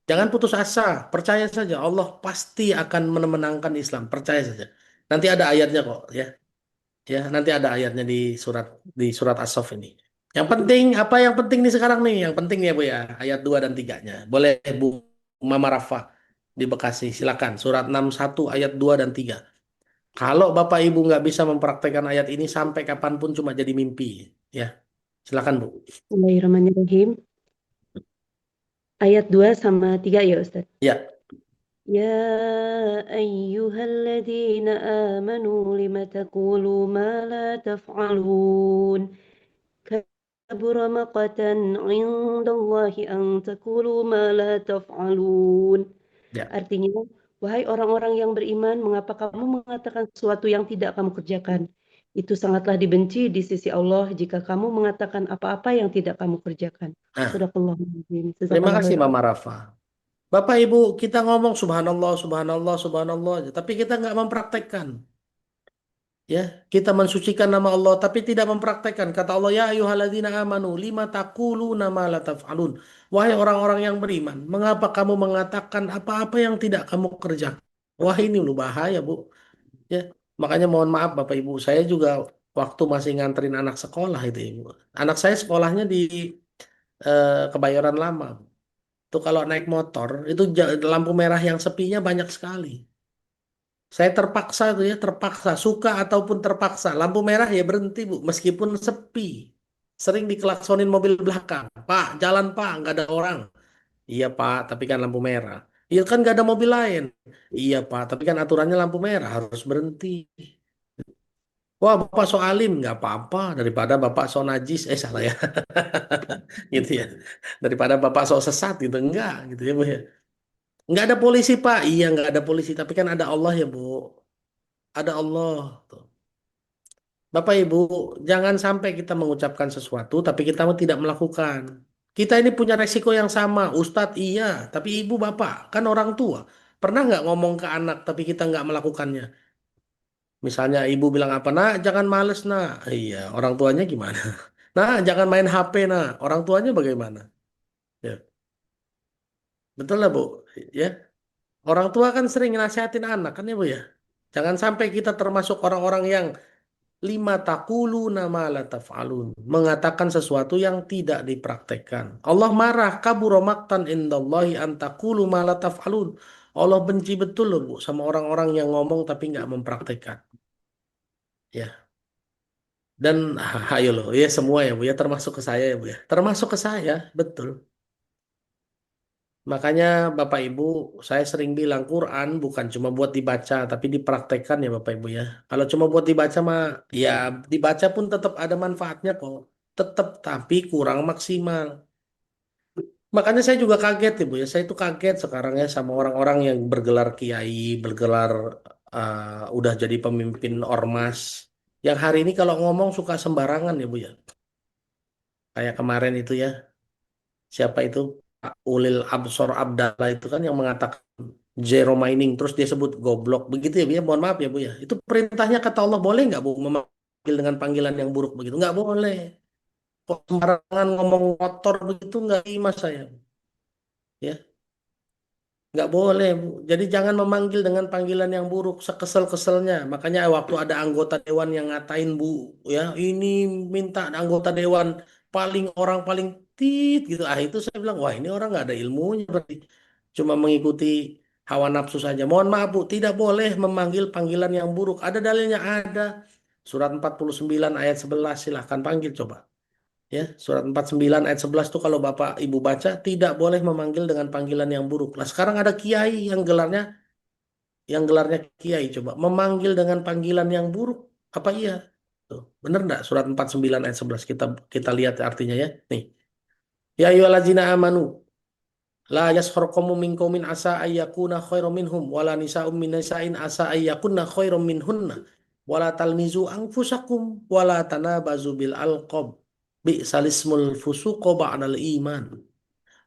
Jangan putus asa, percaya saja Allah pasti akan memenangkan Islam, percaya saja. Nanti ada ayatnya kok ya. Ya, nanti ada ayatnya di surat As-Saff ini. Yang penting apa yang penting nih sekarang nih? Yang penting ya Bu ya, ayat 2 dan 3-nya. Boleh Bu Mama Rafa di Bekasi, silakan. Surat 61 ayat 2 dan 3. Kalau Bapak Ibu nggak bisa mempraktekkan ayat ini sampai kapanpun cuma jadi mimpi. Ya, silakan Bu. Bismillahirrahmanirrahim. Ayat 2 sama 3 ya Ustaz. Ya, Ya ayyuhalladzina amanu lima taqulu ma la taf'alun. Kabura maqatan 'indallahi an taqulu ma la taf'alun. ya. Artinya, wahai orang-orang yang beriman, mengapa kamu mengatakan sesuatu yang tidak kamu kerjakan? Itu sangatlah dibenci di sisi Allah jika kamu mengatakan apa-apa yang tidak kamu kerjakan. Nah, Shadaqallahul azim. terima Jazakallahu kasih khairan. Mama Rafa. Bapak Ibu, kita ngomong subhanallah, subhanallah, subhanallah aja, tapi kita nggak mempraktekkan. Ya, kita mensucikan nama Allah tapi tidak mempraktekkan. Kata Allah, ya ayyuhalladzina amanu lima taquluna ma la taf'alun. Wahai orang-orang yang beriman, mengapa kamu mengatakan apa-apa yang tidak kamu kerjakan? Wah, ini lu bahaya, Bu. Ya, makanya mohon maaf Bapak Ibu, saya juga waktu masih nganterin anak sekolah itu, Ibu. Anak saya sekolahnya di Kebayoran Lama. Tuh kalau naik motor, itu lampu merah yang sepinya banyak sekali. Saya terpaksa tuh ya, terpaksa, suka ataupun terpaksa. Lampu merah ya berhenti Bu, meskipun sepi. Sering dikelaksonin mobil belakang. Pak, jalan Pak, nggak ada orang. Iya Pak, tapi kan lampu merah. Iya kan nggak ada mobil lain. Iya Pak, tapi kan aturannya lampu merah, harus berhenti. Wah, Bapak so alim, nggak apa-apa. Daripada Bapak so najis, salah ya. Gitu ya. Daripada Bapak so sesat gitu, enggak gitu ya Bu ya. Nggak ada polisi Pak, iya nggak ada polisi. Tapi kan ada Allah ya Bu. Ada Allah. Tuh. Bapak Ibu, jangan sampai kita mengucapkan sesuatu tapi kita tidak melakukan. Kita ini punya resiko yang sama. Ustadz iya, tapi ibu bapak kan orang tua. Pernah nggak ngomong ke anak tapi kita nggak melakukannya? Misalnya ibu bilang apa? Nah, jangan males nah. Iya, orang tuanya gimana? Nah, jangan main HP nah. Orang tuanya bagaimana? Ya, betul lah Bu. Ya, orang tua kan sering nasihatin anak kan ya Bu ya. Jangan sampai kita termasuk orang-orang yang lima taquluna ma la taf'alun. Mengatakan sesuatu yang tidak dipraktekkan. Allah marah, kabura maqtan indallahi an taqulu ma la taf'alun. Allah benci betul loh Bu sama orang-orang yang ngomong tapi nggak mempraktekkan. Ya. Dan ayo loh, ya semua ya Bu ya, termasuk ke saya ya Bu ya. Termasuk ke saya, betul. Makanya Bapak Ibu, saya sering bilang Quran bukan cuma buat dibaca, tapi dipraktekkan ya Bapak Ibu ya. Kalau cuma buat dibaca mah, ya dibaca pun tetap ada manfaatnya kok. Tetap, tapi kurang maksimal. Makanya saya juga kaget ya Bu ya. Saya itu kaget sekarang ya sama orang-orang yang bergelar kiai, bergelar udah jadi pemimpin ormas. Yang hari ini kalau ngomong suka sembarangan ya Bu ya. Kayak kemarin itu ya. Siapa itu? Pak Ulil Absor Abdallah itu kan yang mengatakan zero mining terus dia sebut goblok begitu ya Bu ya, mohon maaf ya Bu ya, itu perintahnya kata Allah boleh nggak Bu memanggil dengan panggilan yang buruk begitu, nggak boleh. Kok sembarangan ngomong kotor begitu, nggak terima saya ya. Nggak boleh, Bu. Jadi jangan memanggil dengan panggilan yang buruk, sekesel-keselnya. Makanya waktu ada anggota dewan yang ngatain Bu, ya ini minta anggota dewan orang paling tit gitu. Ah itu saya bilang, wah ini orang nggak ada ilmunya berarti. Cuma mengikuti hawa nafsu saja. Mohon maaf Bu, tidak boleh memanggil panggilan yang buruk. Ada dalilnya, ada. Surat 49 ayat 11 silahkan panggil coba. Ya, surat 49 ayat 11 tuh kalau Bapak Ibu baca tidak boleh memanggil dengan panggilan yang buruk. Nah, sekarang ada kiai yang gelarnya kiai coba memanggil dengan panggilan yang buruk. Apa iya? Tuh, bener nggak surat 49 ayat 11 kita kita lihat artinya ya. Nih. Ya ayyuhallazina amanu la yaskhar qaumun min qaumin asa ayyakuna khairum minhum wala nisa'um min nisa'in asa ayyakunna khairum minhunna wala talmizu anfusakum wala tanabazu bil alqab bi'sal ismul fusuqa ba'dal iman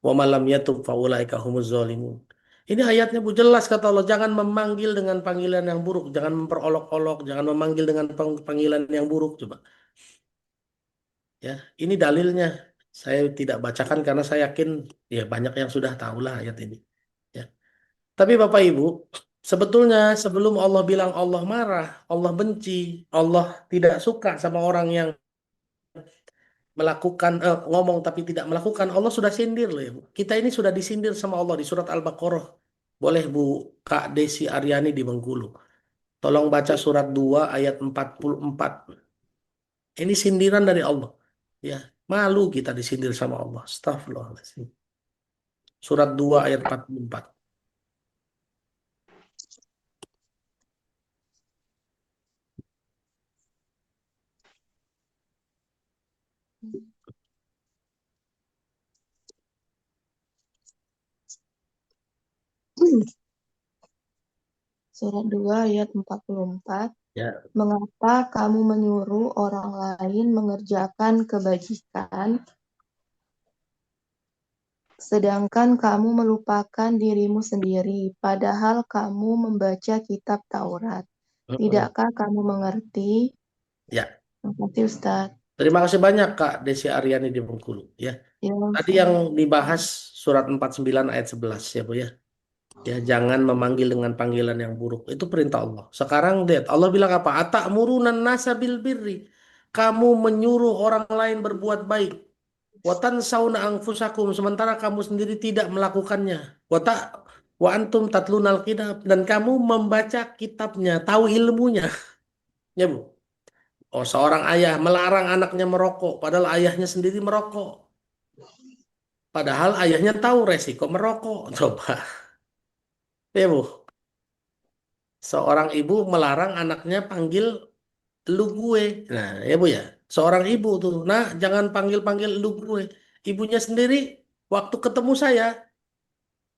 wa man lam yatub faulaika humuz zalimun. Ini ayatnya Bu jelas kata Allah, jangan memanggil dengan panggilan yang buruk, jangan memperolok-olok, jangan memanggil dengan panggilan yang buruk coba. Ya, ini dalilnya. Saya tidak bacakan karena saya yakin ya banyak yang sudah tahu lah ayat ini. Ya. Tapi Bapak Ibu, sebetulnya sebelum Allah bilang Allah marah, Allah benci, Allah tidak suka sama orang yang melakukan ngomong tapi tidak melakukan, Allah sudah sindir loh ya Bu. Kita ini sudah disindir sama Allah di surat Al-Baqarah. Boleh Bu Kak Desi Aryani di Bengkulu. Tolong baca surat 2 ayat 44. Ini sindiran dari Allah. Ya, malu kita disindir sama Allah. Astagfirullahaladzim. Surat 2 ayat 44. Surat 2 ayat 44. Ya, Mengapa kamu menyuruh orang lain mengerjakan kebajikan, sedangkan kamu melupakan dirimu sendiri, padahal kamu membaca kitab Taurat? Tidakkah kamu mengerti? ya. Terima kasih, Ustadz. Terima kasih banyak Kak Desi Aryani di Bengkulu. Ya, Ya, tadi yang dibahas surat 49 ayat 11 ya Bu ya. Ya, jangan memanggil dengan panggilan yang buruk. Itu perintah Allah. Sekarang lihat, Allah bilang apa? Atamuruna nasa bil birri. Kamu menyuruh orang lain berbuat baik. Watan sauna angfusakum. Sementara kamu sendiri tidak melakukannya. Wata wa antum tatlunal kitab. Dan kamu membaca kitabnya. Tahu ilmunya. Ya Bu. Oh, seorang ayah melarang anaknya merokok. Padahal ayahnya sendiri merokok. Padahal ayahnya tahu resiko merokok. Coba. Ya Bu. Seorang ibu melarang anaknya panggil lu gue. Nah, ya Bu ya. Seorang ibu tuh, nah jangan panggil-panggil lu gue. Ibunya sendiri waktu ketemu saya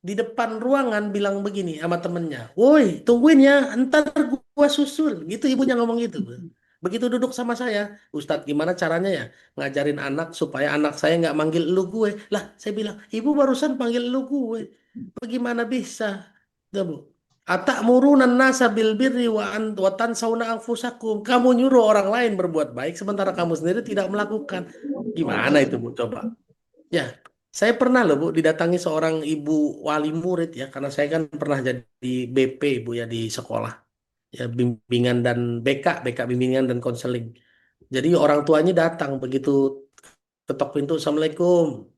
di depan ruangan bilang begini sama temennya. Woi, tungguin ya, ntar gua susul. Gitu ibunya ngomong gitu. Bu. Begitu duduk sama saya, Ustadz gimana caranya ya ngajarin anak supaya anak saya nggak manggil lu gue. Lah, saya bilang, ibu barusan panggil lu gue. Bagaimana bisa? Tuh, Bu. Atakmurunan nasa bil birri wa tansawna anfusakum. Kamu nyuruh orang lain berbuat baik sementara kamu sendiri tidak melakukan. Gimana itu Bu coba? Ya, saya pernah loh Bu didatangi seorang ibu wali murid ya karena saya kan pernah jadi BP Bu ya di sekolah. Ya bimbingan dan BK bimbingan dan konseling. Jadi orang tuanya datang begitu ketok pintu, Assalamualaikum.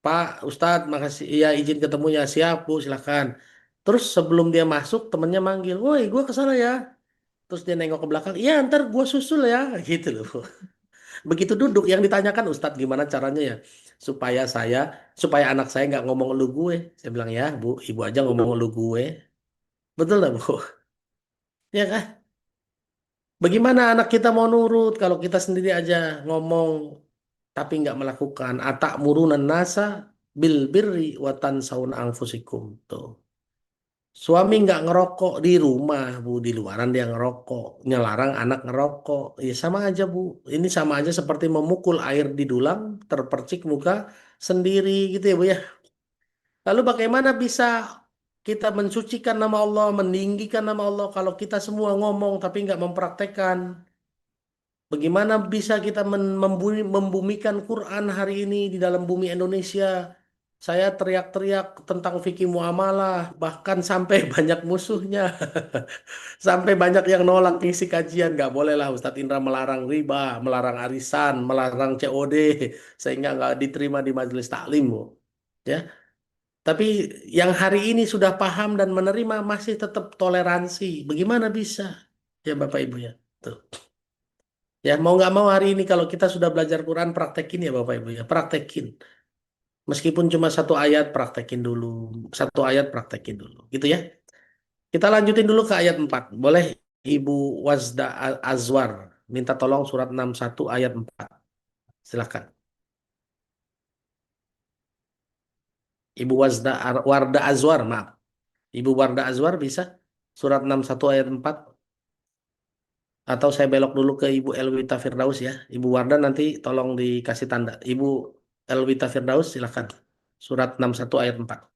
Pak Ustadz, makasih. Iya izin ketemunya. Siap Bu, silahkan. Terus sebelum dia masuk, temennya manggil, woi gue ke sana ya. Terus dia nengok ke belakang, iya ntar gue susul ya. Gitu loh. Begitu duduk, yang ditanyakan Ustadz gimana caranya ya. Supaya supaya anak saya nggak ngomong lu gue. Saya bilang ya Bu, ibu aja ngomong lu gue. Betul lah Bu? Ya kan? Bagaimana anak kita mau nurut kalau kita sendiri aja ngomong tapi nggak melakukan. Atak murunan nasa bil birri wa tansawna anfusikum. Tuh. Suami nggak ngerokok di rumah, Bu, di luaran dia ngerokok, nyelarang anak ngerokok. Ya sama aja, Bu. Ini sama aja seperti memukul air di dulang, terpercik muka sendiri gitu ya, Bu ya. Lalu bagaimana bisa kita mensucikan nama Allah, meninggikan nama Allah kalau kita semua ngomong tapi nggak mempraktekkan? Bagaimana bisa kita membumikan Quran hari ini di dalam bumi Indonesia? Saya teriak-teriak tentang fikih muamalah, bahkan sampai banyak musuhnya. Sampai banyak yang nolak ngisi kajian. Nggak boleh lah Ustadz Indra melarang riba, melarang arisan, melarang COD. Sehingga nggak diterima di majelis taklim, Bu. Ya. Tapi yang hari ini sudah paham dan menerima masih tetap toleransi. Bagaimana bisa? Ya Bapak Ibu ya. Tuh. Ya mau nggak mau hari ini kalau kita sudah belajar Quran, praktekin ya Bapak Ibu ya. Praktekin. Meskipun cuma satu ayat, praktekin dulu. Satu ayat, praktekin dulu. Gitu ya. Kita lanjutin dulu ke ayat 4. Boleh Ibu Wazda Azwar minta tolong surat 61 ayat 4. Silakan. Ibu Warda Azwar, maaf. Ibu Warda Azwar bisa surat 61 ayat 4. Atau saya belok dulu ke Ibu Elwita Firdaus ya. Ibu Warda nanti tolong dikasih tanda. Ibu Elwita Firdaus silakan. Surat 61 ayat 4.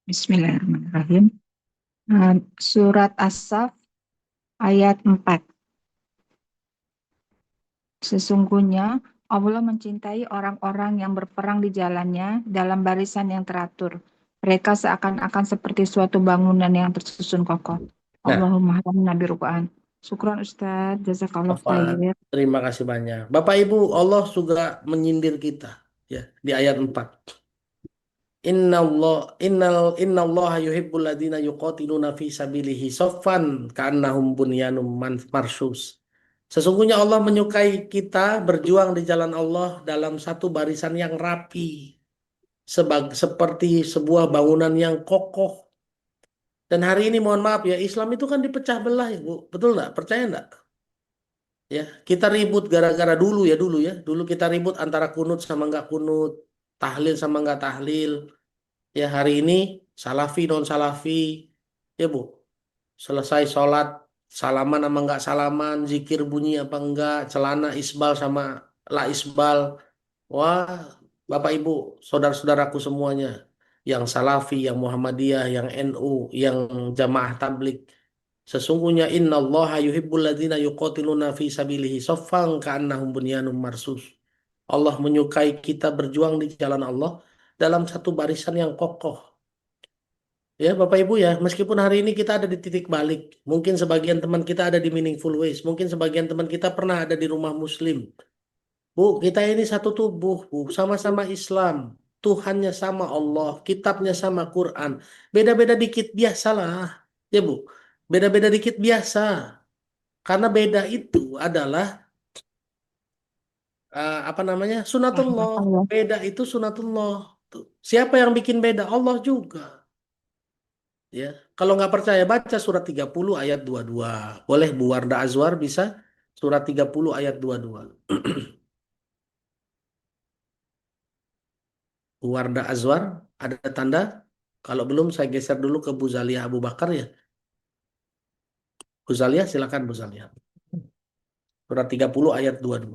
Bismillahirrahmanirrahim. Surat As-Saff ayat 4. Sesungguhnya Allah mencintai orang-orang yang berperang di jalannya dalam barisan yang teratur. Mereka seakan-akan seperti suatu bangunan yang tersusun kokoh. Nah, Allahumma hamdana biruqan. Syukran Ustaz, jazakallah Afwan. khair. Terima kasih banyak. Bapak Ibu, Allah juga menyindir kita ya di ayat 4. Innallaha yuhibbul ladzina yuqatiluna fi sabilihi saffan ka'annahum bunyanum marsus. Sesungguhnya Allah menyukai kita berjuang di jalan Allah dalam satu barisan yang rapi, seperti sebuah bangunan yang kokoh. Dan hari ini mohon maaf ya, Islam itu kan dipecah belah ya, Bu. Betul nggak? Percaya nggak? Ya, kita ribut gara-gara dulu ya. Dulu kita ribut antara kunut sama nggak kunut, tahlil sama nggak tahlil. Ya hari ini salafi non salafi, ya Bu. Selesai sholat salaman sama nggak salaman, zikir bunyi apa enggak, celana isbal sama la isbal. Wah, Bapak Ibu, saudara-saudaraku semuanya, yang salafi, yang Muhammadiyah, yang NU, yang jamaah tablik. Sesungguhnya innallaha yuhibbul ladzina yuqatiluna fi sabilihi saffan ka'annahum bunyanun marsus. Allah menyukai kita berjuang di jalan Allah dalam satu barisan yang kokoh. Ya, Bapak Ibu ya, meskipun hari ini kita ada di titik balik, mungkin sebagian teman kita ada di Meaningful Ways, mungkin sebagian teman kita pernah ada di rumah Muslim. Bu, kita ini satu tubuh, Bu, sama-sama Islam. Tuhannya sama Allah, kitabnya sama Quran. Beda-beda dikit biasalah. Ya, Bu. Beda-beda dikit biasa. Karena beda itu adalah apa namanya? Sunatullah. Beda itu sunatullah. Tuh. Siapa yang bikin beda? Allah juga. Ya, kalau nggak percaya baca surat 30 ayat 22. Boleh Bu Warda Azwar bisa surat 30 ayat 22. Bu Warda Azwar ada tanda? Kalau belum saya geser dulu ke Bu Zalia Abu Bakar ya. Bu Zalia silakan Bu Zalia. Surat 30 ayat 22.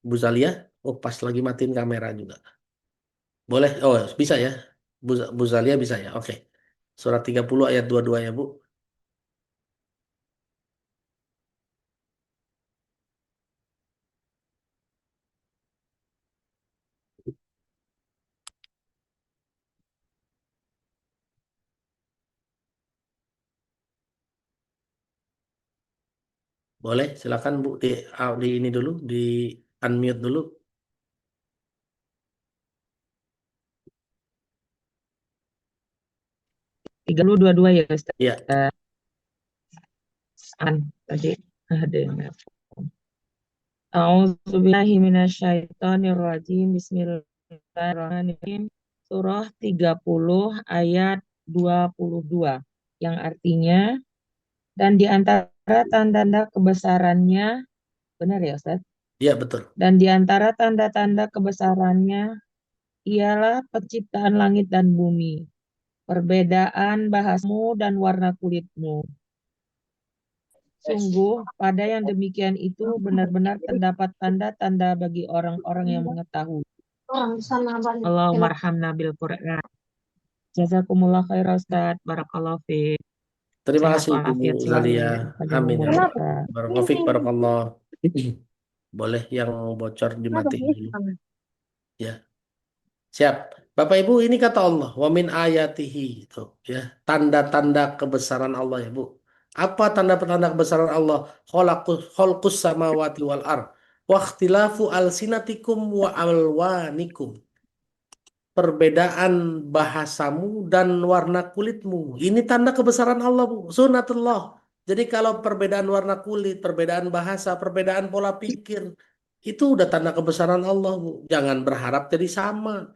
Bu Zalia, oh pas lagi matiin kamera juga. Boleh? Oh, bisa ya. Bu Zalia bisa ya. Oke. Surat 30 ayat 22 ya, Bu. Boleh, silakan Bu di ini dulu, di unmute dulu. 30:22 ya Ustaz. Iya. Tadi ada yang A'udzubillahi minasyaitonirrajim. Bismillahirrahmanirrahim. Surah 30 ayat 22 yang artinya dan di antara tanda-tanda kebesarannya, benar ya Ustaz? Iya, betul. Dan di antara tanda-tanda kebesarannya ialah penciptaan langit dan bumi, perbedaan bahasmu dan warna kulitmu. Sungguh, pada yang demikian itu benar-benar terdapat tanda-tanda bagi orang-orang yang mengetahui. Allahumma arhamna bil Qur'an. Jazakumullah khair Ustaz. Barakallahu fiik. Terima Sehat kasih Ibu walafiat selalu. Zalia. Pada Amin ya umurnya. Allah. Barakallahu barakallah. Boleh yang bocor dimatiin dulu. Ya, siap. Bapak Ibu, ini kata Allah, wa min ayatihi itu ya, tanda-tanda kebesaran Allah ya, Bu. Apa tanda-tanda kebesaran Allah? Khalqus samawati wal ard wa ikhtilafu alsinatikum wa alwanikum. Perbedaan bahasamu dan warna kulitmu. Ini tanda kebesaran Allah, Bu. Sunatullah. Jadi kalau perbedaan warna kulit, perbedaan bahasa, perbedaan pola pikir, itu udah tanda kebesaran Allah, Bu. Jangan berharap jadi sama.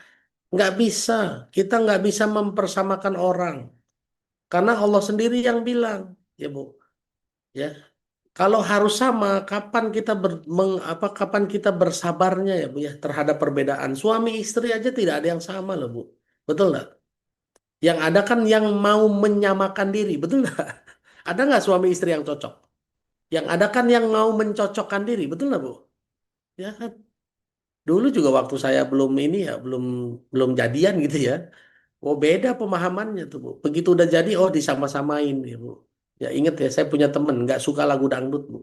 Nggak bisa. Kita nggak bisa mempersamakan orang. Karena Allah sendiri yang bilang, ya Bu. Ya, kalau harus sama, kapan kita bersabarnya ya Bu ya terhadap perbedaan. Suami istri aja tidak ada yang sama loh Bu. Betul nggak? Yang ada kan yang mau menyamakan diri, betul nggak? Ada nggak suami istri yang cocok? Yang ada kan yang mau mencocokkan diri, betul nggak Bu? Ya kan? Dulu juga waktu saya belum ini ya, belum jadian gitu ya. Oh beda pemahamannya tuh Bu. Begitu udah jadi, oh disama-samain ya Bu. Ya inget ya, saya punya temen nggak suka lagu dangdut Bu.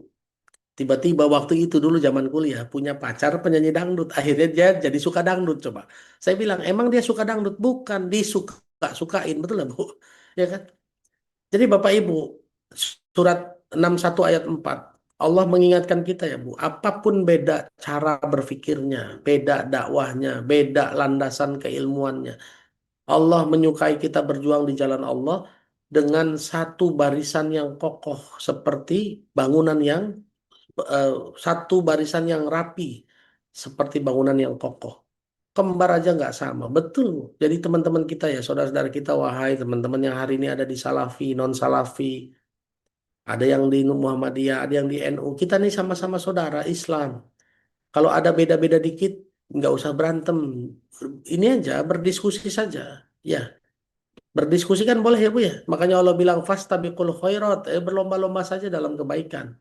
Tiba-tiba waktu itu dulu zaman kuliah punya pacar penyanyi dangdut. Akhirnya dia jadi suka dangdut coba. Saya bilang, emang dia suka dangdut? Bukan, disuka-sukain. Betul lah Bu? Ya kan? Jadi Bapak Ibu, surat 61 ayat 4. Allah mengingatkan kita ya Bu, apapun beda cara berpikirnya, beda dakwahnya, beda landasan keilmuannya. Allah menyukai kita berjuang di jalan Allah dengan satu barisan yang kokoh seperti bangunan yang eh, satu barisan yang rapi seperti bangunan yang kokoh. Kembar aja nggak sama, betul. Jadi teman-teman kita ya, saudara-saudara kita, wahai teman-teman yang hari ini ada di Salafi, non Salafi, ada yang di Muhammadiyah, ada yang di NU. Kita nih sama-sama saudara Islam. Kalau ada beda-beda dikit, nggak usah berantem. Ini aja berdiskusi saja. Ya, berdiskusi kan boleh ya Bu ya. Makanya Allah bilang fastabiqul khairat, berlomba-lomba saja dalam kebaikan.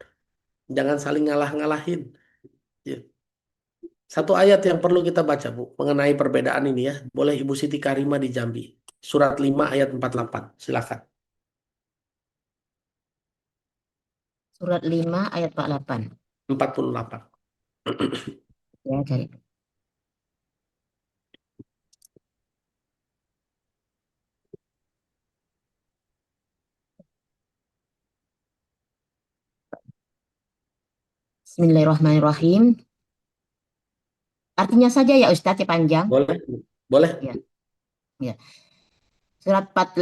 Jangan saling ngalah-ngalahin. Ya. Satu ayat yang perlu kita baca, Bu, mengenai perbedaan ini ya. Boleh Ibu Siti Karima di Jambi. Surat 5 ayat 48. Silakan. Surat 5 ayat 48. 48. Ya, cari. Bismillahirrahmanirrahim. Artinya saja ya Ustadz ya panjang. Boleh? Boleh. Ya. Ya. Surat 5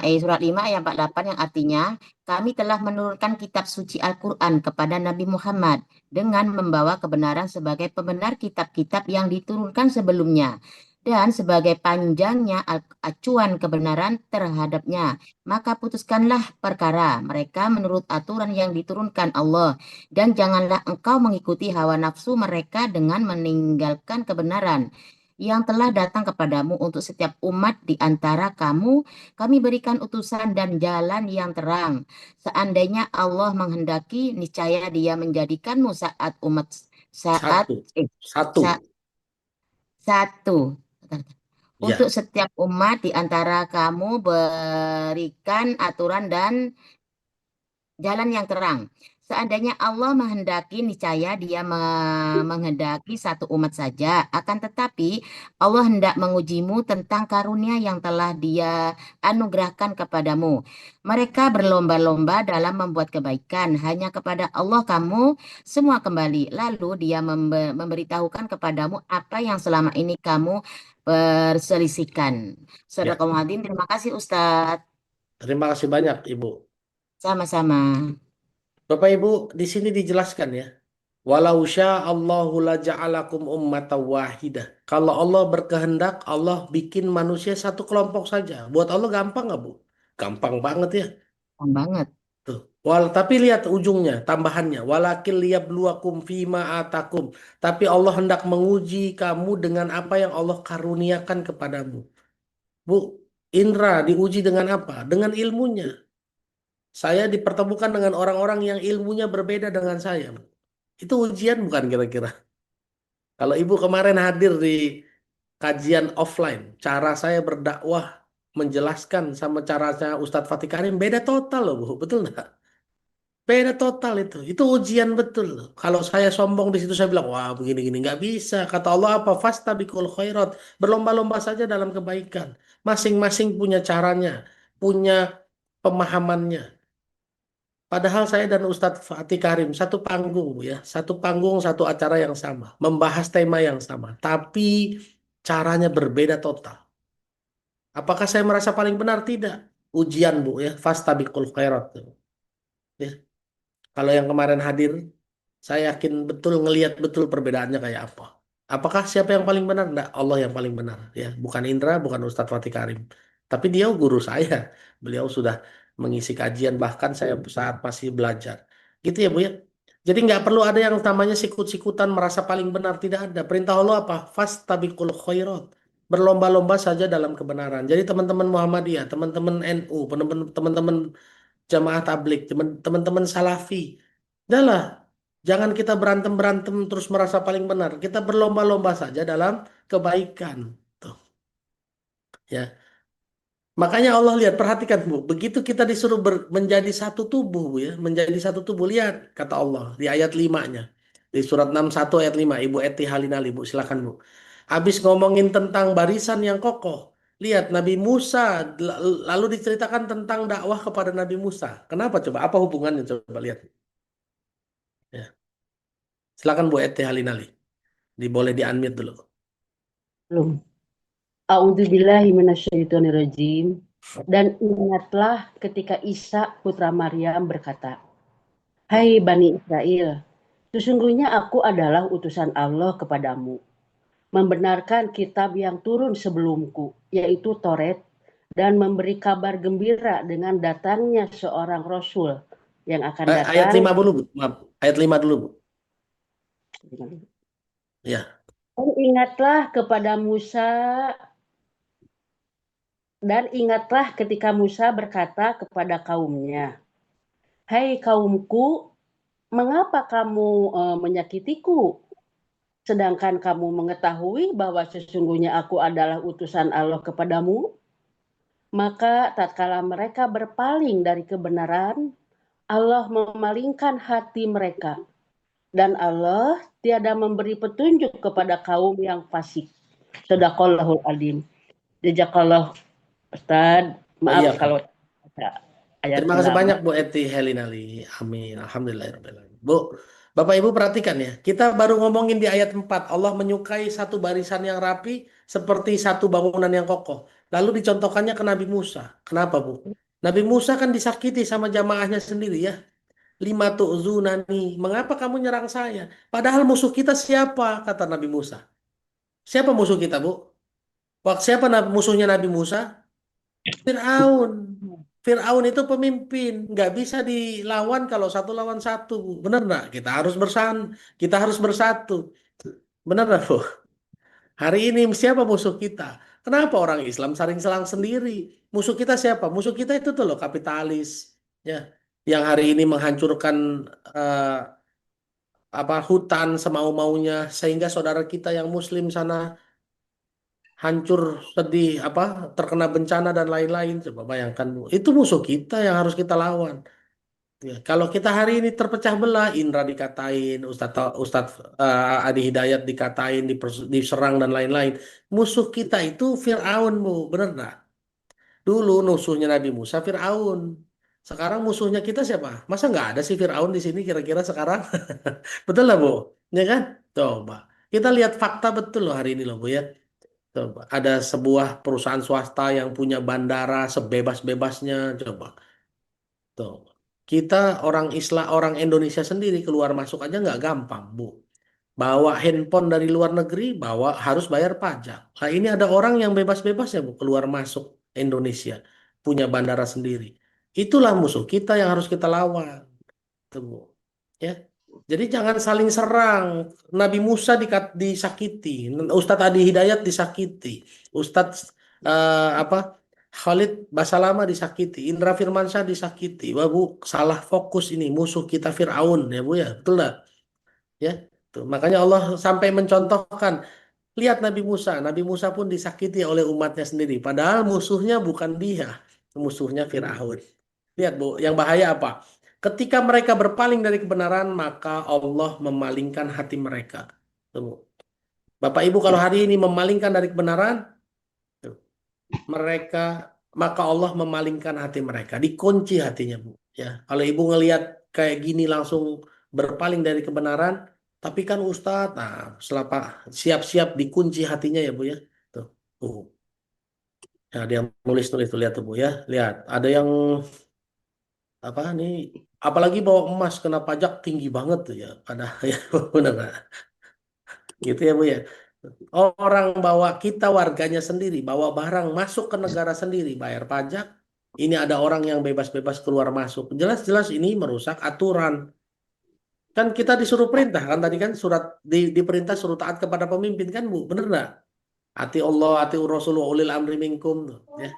ayat 48 yang artinya kami telah menurunkan kitab suci Al-Quran kepada Nabi Muhammad dengan membawa kebenaran sebagai pembenar kitab-kitab yang diturunkan sebelumnya dan sebagai panjangnya acuan kebenaran terhadapnya. Maka putuskanlah perkara mereka menurut aturan yang diturunkan Allah dan janganlah engkau mengikuti hawa nafsu mereka dengan meninggalkan kebenaran yang telah datang kepadamu untuk setiap umat di antara kamu, kami berikan utusan dan jalan yang terang. Seandainya Allah menghendaki, niscaya Dia menjadikanmu Satu. satu. Ya. Untuk setiap umat di antara kamu berikan aturan dan jalan yang terang. Seandainya Allah menghendaki, niscaya Dia menghendaki satu umat saja. Akan tetapi Allah hendak mengujimu tentang karunia yang telah Dia anugerahkan kepadamu. Mereka berlomba-lomba dalam membuat kebaikan. Hanya kepada Allah kamu semua kembali. Lalu Dia memberitahukan kepadamu apa yang selama ini kamu perselisihkan. Sadaqallahul Adzim. Terima kasih Ustadz. Terima kasih banyak Ibu. Sama-sama. Bapak Ibu, di sini dijelaskan ya. Walau Allahu la ja'alakum ummatan wahidah. Kalau Allah berkehendak, Allah bikin manusia satu kelompok saja. Buat Allah gampang nggak Bu? Gampang banget ya. Gampang banget. Tuh. Tapi lihat ujungnya, tambahannya. Walakin liyabluwakum fima atakum. Tapi Allah hendak menguji kamu dengan apa yang Allah karuniakan kepadamu. Bu, Indra diuji dengan apa? Dengan ilmunya. Saya dipertemukan dengan orang-orang yang ilmunya berbeda dengan saya. Itu ujian bukan kira-kira? Kalau Ibu kemarin hadir di kajian offline, cara saya berdakwah menjelaskan sama caranya Ustadz Fatih Karim beda total loh Bu, betul nggak? Beda total itu. Itu ujian betul loh. Kalau saya sombong di situ saya bilang, wah begini-gini nggak bisa. Kata Allah apa? Fastabiqul khairat. Berlomba-lomba saja dalam kebaikan. Masing-masing punya caranya, punya pemahamannya. Padahal saya dan Ustadz Fatih Karim satu panggung Bu, ya, satu panggung, satu acara yang sama, membahas tema yang sama, tapi caranya berbeda total. Apakah saya merasa paling benar? Tidak. Ujian Bu, ya, fastabiqul khairat. Ya. Kalau yang kemarin hadir, saya yakin betul ngelihat betul perbedaannya kayak apa. Apakah siapa yang paling benar? Enggak, Allah yang paling benar. Ya, bukan Indra, bukan Ustadz Fatih Karim. Tapi dia guru saya. Beliau sudah mengisi kajian bahkan saya saat masih belajar. Gitu ya Bu ya. Jadi nggak perlu ada yang namanya sikut-sikutan merasa paling benar. Tidak ada. Perintah Allah apa? Fastabiqul khairat. Berlomba-lomba saja dalam kebenaran. Jadi teman-teman Muhammadiyah, teman-teman NU, teman-teman jamaah tablik, teman-teman salafi. Udahlah, jangan kita berantem-berantem terus merasa paling benar. Kita berlomba-lomba saja dalam kebaikan. Tuh. Ya. Makanya Allah lihat, perhatikan Bu, begitu kita disuruh menjadi satu tubuh Bu, ya, menjadi satu tubuh. Lihat kata Allah di ayat 5-nya. Di surat 61 ayat 5, Ibu Eti Halinali Bu, silakan Bu. Habis ngomongin tentang barisan yang kokoh. Lihat Nabi Musa lalu diceritakan tentang dakwah kepada Nabi Musa. Kenapa coba? Apa hubungannya coba lihat. Ya. Silakan Bu Eti Halinali. Boleh di-unmute dulu. Belum. A'udzubillahi minasyaitonirrajim. Dan ingatlah ketika Isa putra Maryam berkata, "Hai Bani Israel, sesungguhnya aku adalah utusan Allah kepadamu, membenarkan kitab yang turun sebelumku, yaitu Taurat, dan memberi kabar gembira dengan datangnya seorang Rasul yang akan datang." Ayat 5 dulu Bu. Maaf. Ayat 5 dulu Bu. Ya. Dan ingatlah ketika Musa berkata kepada kaumnya, "Hai kaumku, mengapa kamu menyakitiku? Sedangkan kamu mengetahui bahwa sesungguhnya aku adalah utusan Allah kepadamu." Maka tatkala mereka berpaling dari kebenaran, Allah memalingkan hati mereka. Dan Allah tiada memberi petunjuk kepada kaum yang fasik. Shadaqallahul Adzim. Jazakallah Ustaz. Maaf Iya, kalau ayat terima kasih banyak Bu Eti Helinali. Amin. Alhamdulillahirrahmanirrahim. Bu, Bapak Ibu perhatikan ya. Kita baru ngomongin di ayat 4. Allah menyukai satu barisan yang rapi seperti satu bangunan yang kokoh. Lalu dicontohkannya ke Nabi Musa. Kenapa Bu? Nabi Musa kan disakiti sama jamaahnya sendiri ya. Lima tu'zunani. Mengapa kamu nyerang saya? Padahal musuh kita siapa? Kata Nabi Musa. Siapa musuh kita Bu? Siapa musuhnya Nabi Musa? Fir'aun. Fir'aun itu pemimpin, nggak bisa dilawan kalau satu lawan satu. Benar nggak? Kita harus bersatu. Benar nggak, Bu? Hari ini siapa musuh kita? Kenapa orang Islam saling selang sendiri? Musuh kita siapa? Musuh kita itu tuh loh, kapitalis, ya, yang hari ini menghancurkan eh, hutan semau-maunya, sehingga saudara kita yang Muslim sana hancur, sedih, terkena bencana dan lain-lain. Coba bayangkan, Bu. Itu musuh kita yang harus kita lawan. Ya, kalau kita hari ini terpecah belah, Indra dikatain, Ustadz Adi Hidayat dikatain, diserang dan lain-lain. Musuh kita itu Fir'aun, Bu. Benar nggak? Dulu musuhnya Nabi Musa Fir'aun. Sekarang musuhnya kita siapa? Masa nggak ada sih Fir'aun di sini kira-kira sekarang? Betul lah, Bu. Ya kan? Coba. Kita lihat fakta betul loh hari ini loh, Bu ya. Coba. Ada sebuah perusahaan swasta yang punya bandara sebebas-bebasnya. Coba. Tuh. Kita orang Islam, orang Indonesia sendiri keluar masuk aja nggak gampang, Bu. Bawa handphone dari luar negeri, harus bayar pajak. Nah, ini ada orang yang bebas-bebas ya, Bu, keluar masuk Indonesia, punya bandara sendiri. Itulah musuh kita yang harus kita lawan, tuh, Bu. Ya. Jadi jangan saling serang. Nabi Musa disakiti, Ustadz Adi Hidayat disakiti, Ustadz Khalid Basalamah disakiti, Indra Firmansyah disakiti. Wah Bu, salah fokus ini, musuh kita Fir'aun ya Bu ya, betul nggak? Ya, tuh. Makanya Allah sampai mencontohkan Lihat Nabi Musa pun disakiti oleh umatnya sendiri. Padahal musuhnya bukan dia, musuhnya Firaun. Lihat Bu, yang bahaya apa? Ketika mereka berpaling dari kebenaran, maka Allah memalingkan hati mereka. Tuh, Bu. Bapak Ibu kalau hari ini memalingkan dari kebenaran, tuh, mereka maka Allah memalingkan hati mereka, dikunci hatinya Bu. Ya, kalau Ibu ngelihat kayak gini langsung berpaling dari kebenaran, tapi kan Ustadz, nah siap-siap dikunci hatinya ya Bu ya. Tuh, ya dia nulis-nulis tuh lihat tuh Bu ya, lihat ada yang apa nih, apalagi bawa emas kena pajak tinggi banget tuh ya, ada ya benar nggak? Gitu ya Bu ya. Orang bawa kita warganya sendiri, bawa barang masuk ke negara sendiri, bayar pajak. Ini ada orang yang bebas-bebas keluar masuk. Jelas-jelas ini merusak aturan. Kan kita disuruh perintah kan tadi kan surat diperintah suruh taat kepada pemimpin kan Bu, bener nggak? Ati Allah, ati Rasul, wa ulil amri minkum tuh, ya.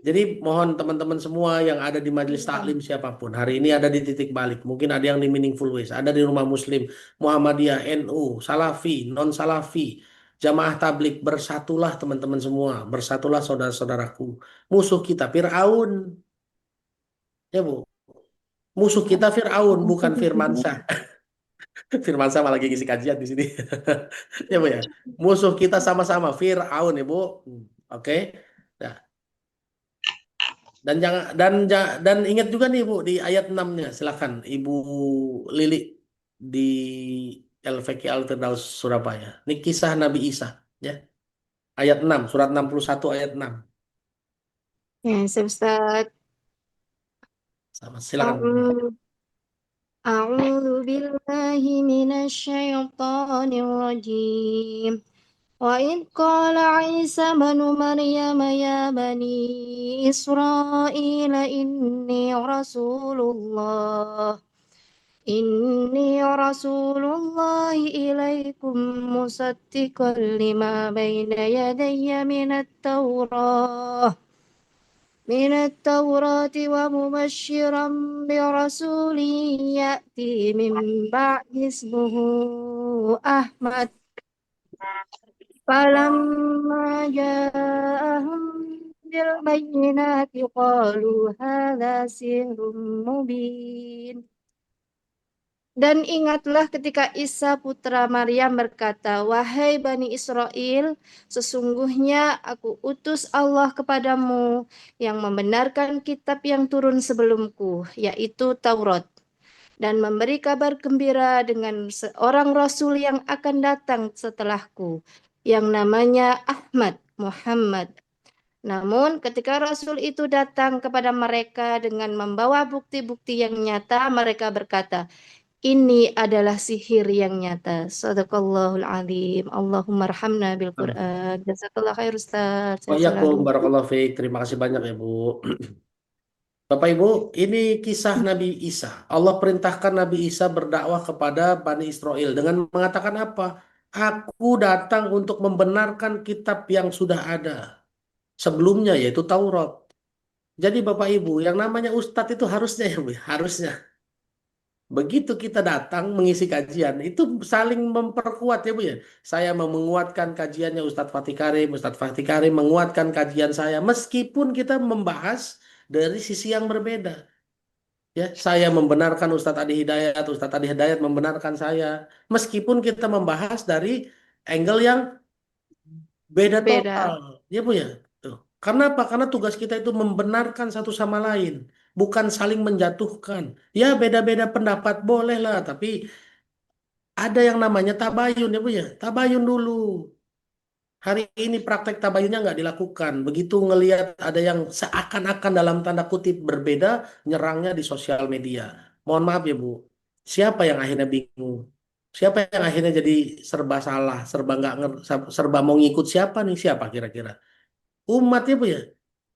Jadi mohon teman-teman semua yang ada di majelis taklim siapapun hari ini ada di titik balik. Mungkin ada yang di Meaningful Ways, ada di Rumah Muslim, Muhammadiyah, NU, Salafi, non Salafi, Jamaah Tablik, bersatulah teman-teman semua, bersatulah saudara-saudaraku. Musuh kita Firaun, ya Bu. Musuh kita Firaun bukan Firmansyah. Firmansyah malah lagi ngisi kajian di sini. Ya Bu ya. Musuh kita sama-sama Firaun ya Bu. Oke. Nah, dan jangan dan ingat juga nih Bu di ayat 6-nya. Silakan Ibu Lili di LVK Al-Firdaus Surabaya. Ini kisah Nabi Isa ya. Ayat 6, surat 61 ayat 6. Ya, Ustaz. Sama silakan Bu. أعوذ بالله من الشيطان الرجيم وإذ قال عيسى بن مريم يا بني إسرائيل إني رسول الله إليكم مصدقا لما بين يدي من التوراة ومبشرا برسول يأتي من بعد اسمه أحمد فلما جاءهم بالبينات قالوا هذا سحر مبين. Dan ingatlah ketika Isa putra Maryam berkata, "Wahai Bani Israel, sesungguhnya aku utus Allah kepadamu yang membenarkan kitab yang turun sebelumku, yaitu Taurat, dan memberi kabar gembira dengan seorang Rasul yang akan datang setelahku, yang namanya Muhammad. Namun ketika Rasul itu datang kepada mereka dengan membawa bukti-bukti yang nyata, mereka berkata, ini adalah sihir yang nyata. Sadaqallahul azim. Allahumma arhamna bil Quran. Jazakallah khair Ustaz. Oh Saya ya, selalu. barakallahu fiik. Terima kasih banyak ya Bu. Bapak Ibu, ini kisah Nabi Isa. Allah perintahkan Nabi Isa berdakwah kepada Bani Israel dengan mengatakan apa? Aku datang untuk membenarkan kitab yang sudah ada sebelumnya, yaitu Taurat. Jadi Bapak Ibu, yang namanya Ustadz itu harusnya ya Bu, harusnya. Begitu kita datang mengisi kajian, itu saling memperkuat ya Bu ya. Saya mau menguatkan kajiannya Ustadz Fatih Karim menguatkan kajian saya, meskipun kita membahas dari sisi yang berbeda. Ya, saya membenarkan Ustadz Adi Hidayat membenarkan saya, meskipun kita membahas dari angle yang beda total, Beda. ya Bu ya. Tuh. Karena apa? Karena tugas kita itu membenarkan satu sama lain, bukan saling menjatuhkan. Ya beda-beda pendapat boleh lah, tapi ada yang namanya tabayun ya Bu ya. Tabayun dulu. Hari ini praktek tabayunnya nggak dilakukan. Begitu ngelihat ada yang seakan-akan dalam tanda kutip berbeda, nyerangnya di sosial media. Mohon maaf ya Bu. Siapa yang akhirnya bingung? Siapa yang akhirnya jadi serba salah, serba nggak serba mau ngikut siapa nih? Siapa kira-kira? Umat ya Bu ya.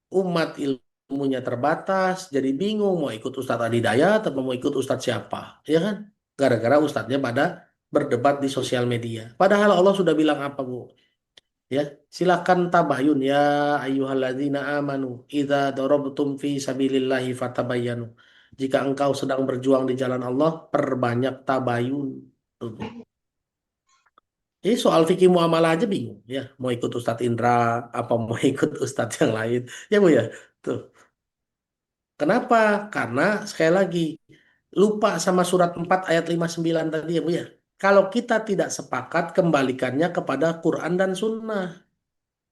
Umat ilmunya terbatas, jadi bingung mau ikut Ustadz Adi Dayat atau mau ikut Ustadz siapa, ya kan? Gara-gara Ustadznya pada berdebat di sosial media. Padahal Allah sudah bilang apa Bu? Ya, silakan tabayun ya ayyuhalladzina amanu idza darabtum fi sabilillahi fatabayyanu. Jika engkau sedang berjuang di jalan Allah, perbanyak tabayun. Tuh, Bu. Ini soal fikih muamalah aja bingung ya, mau ikut Ustadz Indra apa mau ikut Ustadz yang lain ya Bu ya. Tuh. Kenapa? Karena sekali lagi lupa sama surat 4 ayat 59 tadi ya Bu ya. Kalau kita tidak sepakat kembalikannya kepada Quran dan Sunnah.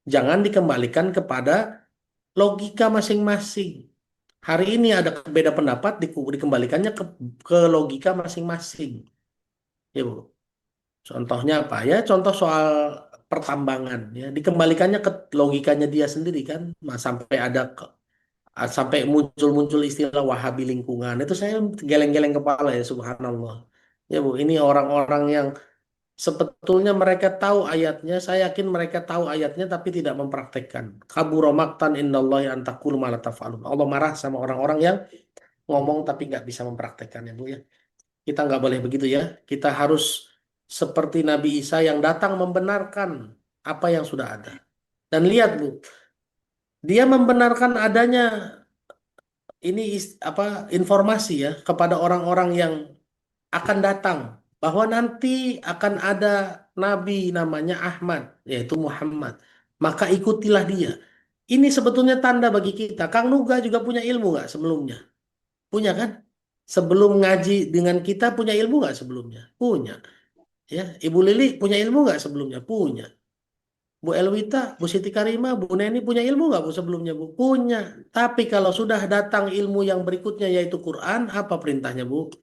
Jangan dikembalikan kepada logika masing-masing. Hari ini ada beda pendapat dikembalikannya ke logika masing-masing. Ya Bu. Contohnya apa ya? Contoh soal pertambangan ya, dikembalikannya ke logikanya dia sendiri kan. Nah, sampai muncul-muncul istilah Wahabi lingkungan. Itu saya geleng-geleng kepala ya subhanallah. Ya Bu, ini orang-orang yang sebetulnya mereka tahu ayatnya, saya yakin mereka tahu ayatnya tapi tidak mempraktekkan. Kabura maqtan indallahi an taqulu ma la taf'alun. Allah marah sama orang-orang yang ngomong tapi nggak bisa mempraktekkan ya Bu ya. Kita nggak boleh begitu ya. Kita harus seperti Nabi Isa yang datang membenarkan apa yang sudah ada. Dan lihat Bu, dia membenarkan adanya ini informasi ya kepada orang-orang yang akan datang bahwa nanti akan ada nabi namanya Ahmad, yaitu Muhammad. Maka ikutilah dia. Ini sebetulnya tanda bagi kita. Kang Nuga juga punya ilmu nggak sebelumnya? Punya kan? Sebelum ngaji dengan kita punya ilmu nggak sebelumnya? Punya. Ya, Ibu Lili punya ilmu nggak sebelumnya? Punya. Bu Elwita, Bu Siti Karima, Bu Neni punya ilmu nggak Bu sebelumnya Bu? Punya. Tapi kalau sudah datang ilmu yang berikutnya yaitu Quran, apa perintahnya Bu?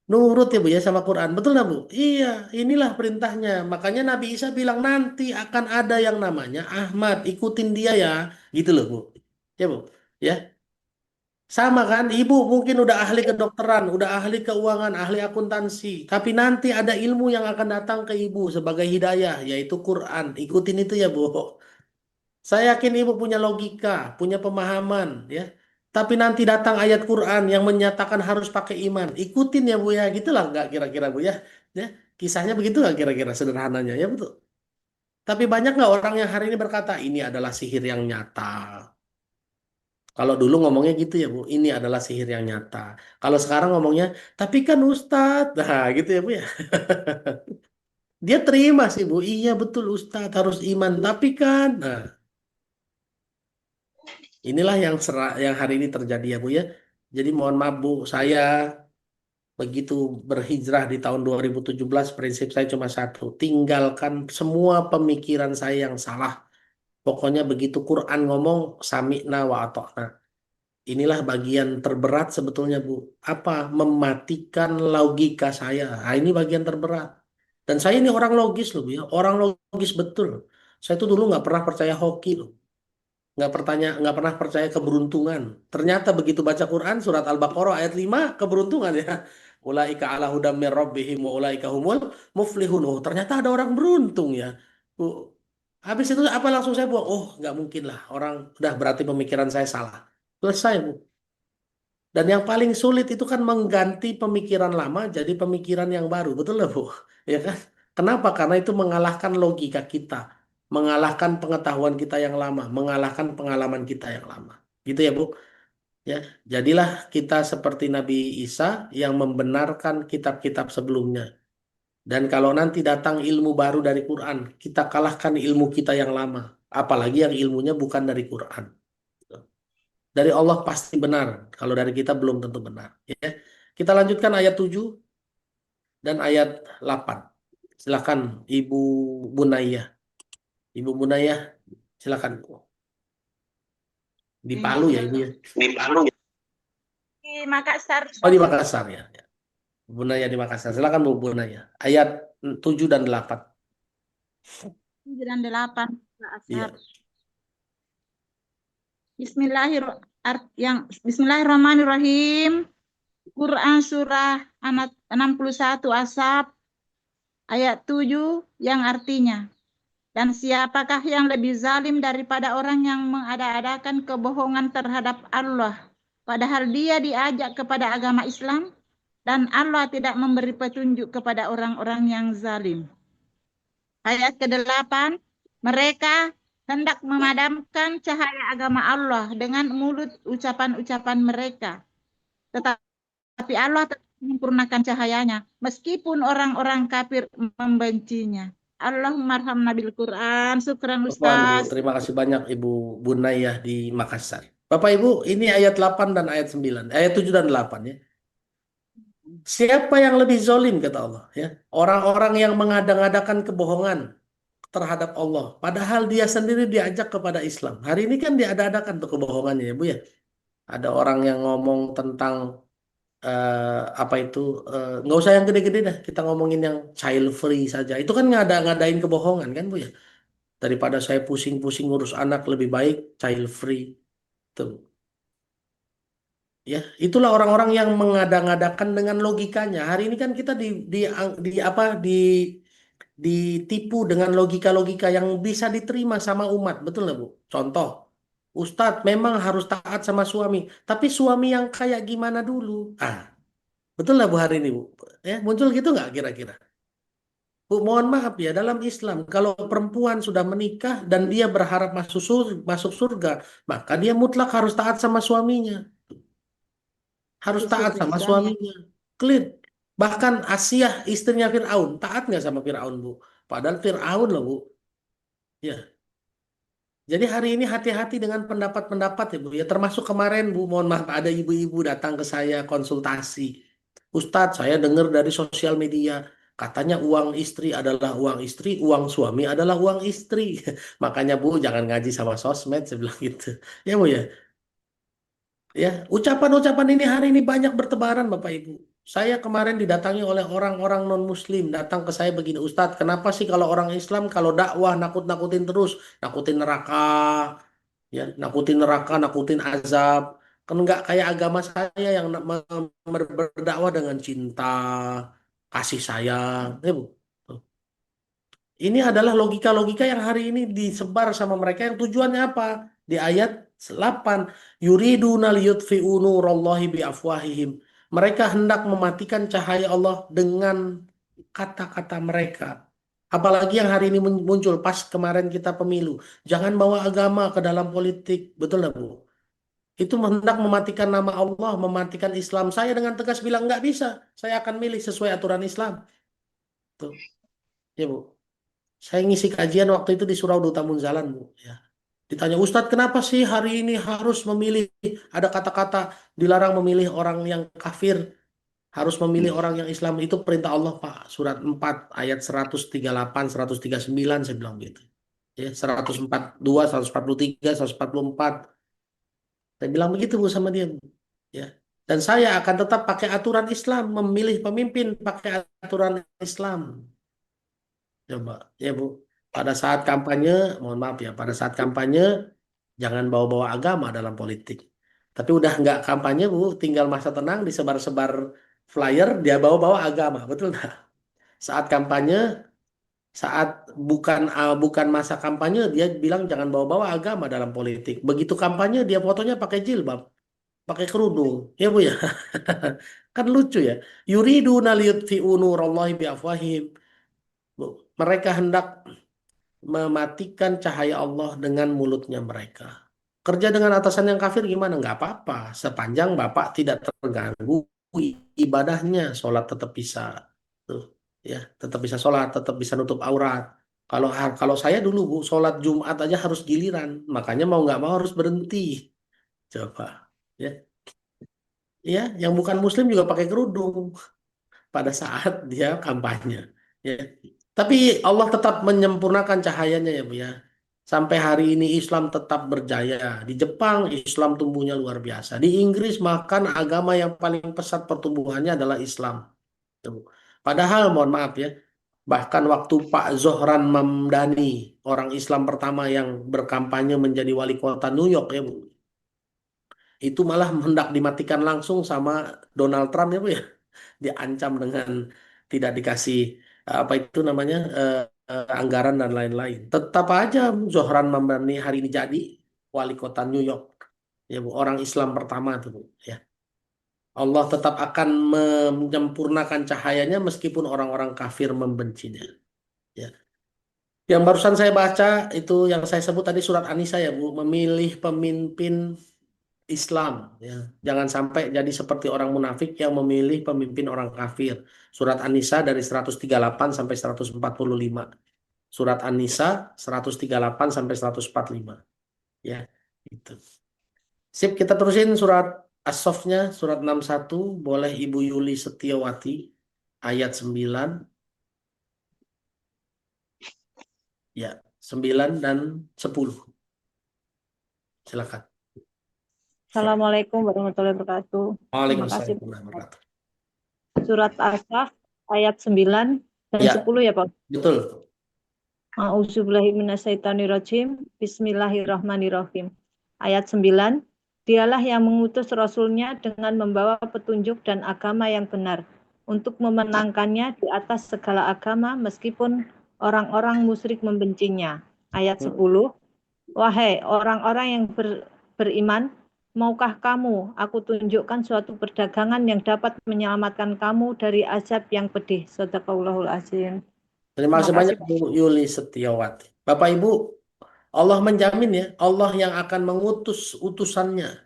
Nurut ya Bu ya sama Quran. Betul nggak Bu? Iya, inilah perintahnya. Makanya Nabi Isa bilang nanti akan ada yang namanya Ahmad, ikutin dia ya. Gitu loh Bu. Ya Bu. Ya. Sama kan, ibu mungkin udah ahli kedokteran, udah ahli keuangan, ahli akuntansi. Tapi nanti ada ilmu yang akan datang ke ibu sebagai hidayah, yaitu Quran. Ikutin itu ya Bu. Saya yakin ibu punya logika, punya pemahaman ya. Tapi nanti datang ayat Quran yang menyatakan harus pakai iman. Ikutin ya Bu ya, gitulah nggak kira-kira Bu ya. Ya, kisahnya begitu nggak kira-kira sederhananya ya betul. Tapi banyak nggak orang yang hari ini berkata ini adalah sihir yang nyata. Kalau dulu ngomongnya gitu ya Bu, ini adalah sihir yang nyata. Kalau sekarang ngomongnya, tapi kan Ustadz, nah gitu ya Bu ya. Dia terima sih Bu, iya betul Ustadz harus iman, tapi kan, nah inilah yang hari ini terjadi ya Bu ya. Jadi mohon maaf Bu, saya begitu berhijrah di tahun 2017, prinsip saya cuma satu, tinggalkan semua pemikiran saya yang salah. Pokoknya begitu Quran ngomong, sami'na wa ata'na. Inilah bagian terberat sebetulnya Bu. Apa? Mematikan logika saya. Nah, ini bagian terberat. Dan saya ini orang logis loh Bu ya. Orang logis betul. Saya tuh dulu nggak pernah percaya hoki loh. Nggak pernah percaya keberuntungan. Ternyata begitu baca Quran surat Al-Baqarah ayat 5 keberuntungan ya. Ulaika ala hudam min rabbihim wa ulaika humul muflihun. Oh, ternyata ada orang beruntung ya. Bu, habis itu apa langsung saya buang? Oh, nggak mungkin lah. Orang udah berarti pemikiran saya salah. Selesai Bu. Dan yang paling sulit itu kan mengganti pemikiran lama jadi pemikiran yang baru. Betul lah Bu? Ya kan? Kenapa? Karena itu mengalahkan logika kita. Mengalahkan pengetahuan kita yang lama. Mengalahkan pengalaman kita yang lama. Gitu ya Bu? Ya, jadilah kita seperti Nabi Isa yang membenarkan kitab-kitab sebelumnya. Dan kalau nanti datang ilmu baru dari Quran, kita kalahkan ilmu kita yang lama. Apalagi yang ilmunya bukan dari Quran. Dari Allah pasti benar. Kalau dari kita belum tentu benar. Ya. Kita lanjutkan ayat 7 dan ayat 8. Silakan Ibu Bunaya. Ibu Bunaya, silakan. Di Palu ya Ibu ya? Di Palu ya? Di Makassar. Oh di Makassar ya. Bunaya di Makassar. Silakan Bu Bunaya. Ayat 7 dan 8. 7 dan 8. Iya. Bismillahirrahmanirrahim. Quran surah 61 Ashab ayat 7 yang artinya, dan siapakah yang lebih zalim daripada orang yang mengada-adakan kebohongan terhadap Allah, padahal dia diajak kepada agama Islam, dan Allah tidak memberi petunjuk kepada orang-orang yang zalim. Ayat ke-8, mereka hendak memadamkan cahaya agama Allah dengan mulut ucapan-ucapan mereka. Tetapi Allah menyempurnakan cahayanya, meskipun orang-orang kafir membencinya. Allahumma arhamna bil Quran. Syukran Afwan, Bu. Ustaz. Terima kasih banyak Ibu Bunayah di Makassar. Bapak Ibu, ini ayat 8 dan ayat 9. Ayat 7 dan 8 ya. Siapa yang lebih zolim kata Allah ya? Orang-orang yang mengada-ngadakan kebohongan terhadap Allah. Padahal dia sendiri diajak kepada Islam. Hari ini kan diada-adakan tuh kebohongannya ya Bu ya. Ada orang yang ngomong tentang apa itu nggak usah yang gede-gede dah. Kita ngomongin yang child free saja. Itu kan ngadain kebohongan kan Bu ya. Daripada saya pusing-pusing ngurus anak lebih baik child free. Tuh. Ya, itulah orang-orang yang mengada-ngadakan dengan logikanya. Hari ini kan kita di apa ditipu dengan logika-logika yang bisa diterima sama umat, betul nggak Bu? Contoh, Ustadz memang harus taat sama suami, tapi suami yang kayak gimana dulu? Ah, betul nggak Bu hari ini Bu? Ya, muncul gitu nggak kira-kira? Bu, mohon maaf ya, dalam Islam kalau perempuan sudah menikah dan dia berharap masuk surga, maka dia mutlak harus taat sama suaminya. Harus Itu taat sama misalnya. suaminya. Clear. Bahkan Asiyah istrinya Fir'aun. Taat nggak sama Fir'aun, Bu? Padahal Fir'aun loh, Bu. Ya. Jadi hari ini hati-hati dengan pendapat-pendapat ya, Bu. Ya, termasuk kemarin, Bu. Mohon maaf, ada ibu-ibu datang ke saya konsultasi. Ustadz, saya dengar dari sosial media. Katanya uang istri adalah uang istri, uang suami adalah uang istri. Makanya, Bu, jangan ngaji sama sosmed, saya bilang gitu. Ya, Bu, ya. Ya, ucapan-ucapan ini hari ini banyak bertebaran Bapak Ibu. Saya kemarin didatangi oleh orang-orang non-Muslim, datang ke saya begini, Ustadz, kenapa sih kalau orang Islam kalau dakwah nakut-nakutin terus, nakutin neraka, ya, nakutin neraka, nakutin azab, kan nggak kayak agama saya yang berdakwah dengan cinta, kasih sayang, ya Bu. Ini adalah logika-logika yang hari ini disebar sama mereka yang tujuannya apa? Di ayat 8, yuriduna liyutfi'u nurallahi biafwahihim. Mereka hendak mematikan cahaya Allah dengan kata-kata mereka. Apalagi yang hari ini muncul pas kemarin kita pemilu. Jangan bawa agama ke dalam politik. Betul nggak, Bu? Itu hendak mematikan nama Allah, mematikan Islam. Saya dengan tegas bilang nggak bisa. Saya akan milih sesuai aturan Islam. Tuh. Ya, Bu. Saya ngisi kajian waktu itu di Surau Duta Munzalan, Bu. Ya. Ditanya, Ustadz, kenapa sih hari ini harus memilih, ada kata-kata dilarang memilih orang yang kafir, harus memilih orang yang Islam. Itu perintah Allah, Pak. Surat 4, ayat 138, 139, saya bilang gitu. Ya, 142, 143, 144. Saya bilang begitu, Bu, sama dia, Bu. Ya. Dan saya akan tetap pakai aturan Islam, memilih pemimpin pakai aturan Islam. Coba, ya Bu. Pada saat kampanye, mohon maaf ya, pada saat kampanye jangan bawa-bawa agama dalam politik. Tapi udah nggak kampanye Bu, tinggal masa tenang disebar-sebar flyer, dia bawa-bawa agama, betul nggak? Saat kampanye, saat bukan masa kampanye, dia bilang jangan bawa-bawa agama dalam politik. Begitu kampanye, dia fotonya pakai jilbab, pakai kerudung, ya Bu ya. Kan lucu ya. Yuriduna liyutfi'u nurallahi biafwahim. Bu, mereka hendak mematikan cahaya Allah dengan mulutnya mereka. Kerja dengan atasan yang kafir gimana? Nggak apa-apa. Sepanjang Bapak tidak terganggu ibadahnya, sholat tetap bisa. Tuh, ya, tetap bisa sholat, tetap bisa nutup aurat. Kalau kalau saya dulu Bu, sholat Jumat aja harus giliran. Makanya mau nggak mau harus berhenti. Coba. Ya, ya, yang bukan Muslim juga pakai kerudung pada saat dia kampanye. Ya. Tapi Allah tetap menyempurnakan cahayanya ya Bu ya. Sampai hari ini Islam tetap berjaya. Di Jepang Islam tumbuhnya luar biasa. Di Inggris bahkan agama yang paling pesat pertumbuhannya adalah Islam. Tuh. Padahal mohon maaf ya, bahkan waktu Pak Zohran Mamdani, orang Islam pertama yang berkampanye menjadi wali kota New York ya Bu, itu malah hendak dimatikan langsung sama Donald Trump ya Bu ya. Diancam dengan tidak dikasih apa itu namanya anggaran dan lain-lain. Tetap aja Zohran Mamdani hari ini jadi wali kota New York. Ya Bu, orang Islam pertama tuh Bu, ya. Allah tetap akan menyempurnakan cahayanya meskipun orang-orang kafir membencinya. Ya. Yang barusan saya baca itu yang saya sebut tadi surat An-Nisa ya Bu, memilih pemimpin Islam, ya. Jangan sampai jadi seperti orang munafik yang memilih pemimpin orang kafir. Surat An-Nisa dari 138 sampai 145. Surat An-Nisa 138 sampai 145. Ya, itu. Sip, kita terusin surat As-Saffnya, surat 61, boleh Ibu Yuli Setiawati, ayat 9. Ya, 9 dan 10. Silakan. Assalamualaikum warahmatullahi wabarakatuh. Terima kasih. Waalaikumsalam warahmatullahi wabarakatuh. Surat As-Saff ayat 9 dan Ya, 10 ya Pak. betul. A'udzubillahiminasyaitonirrajim. Bismillahirrahmanirrahim. Ayat 9. Dialah yang mengutus Rasulnya dengan membawa petunjuk dan agama yang benar untuk memenangkannya di atas segala agama meskipun orang-orang musyrik membencinya. Ayat 10. Wahai orang-orang yang beriman, maukah kamu aku tunjukkan suatu perdagangan yang dapat menyelamatkan kamu dari azab yang pedih. Shadaqallahul azim. Terima kasih Terima banyak kasih. Bu Yuli Setiawati. Bapak Ibu, Allah menjamin ya, Allah yang akan mengutus utusannya,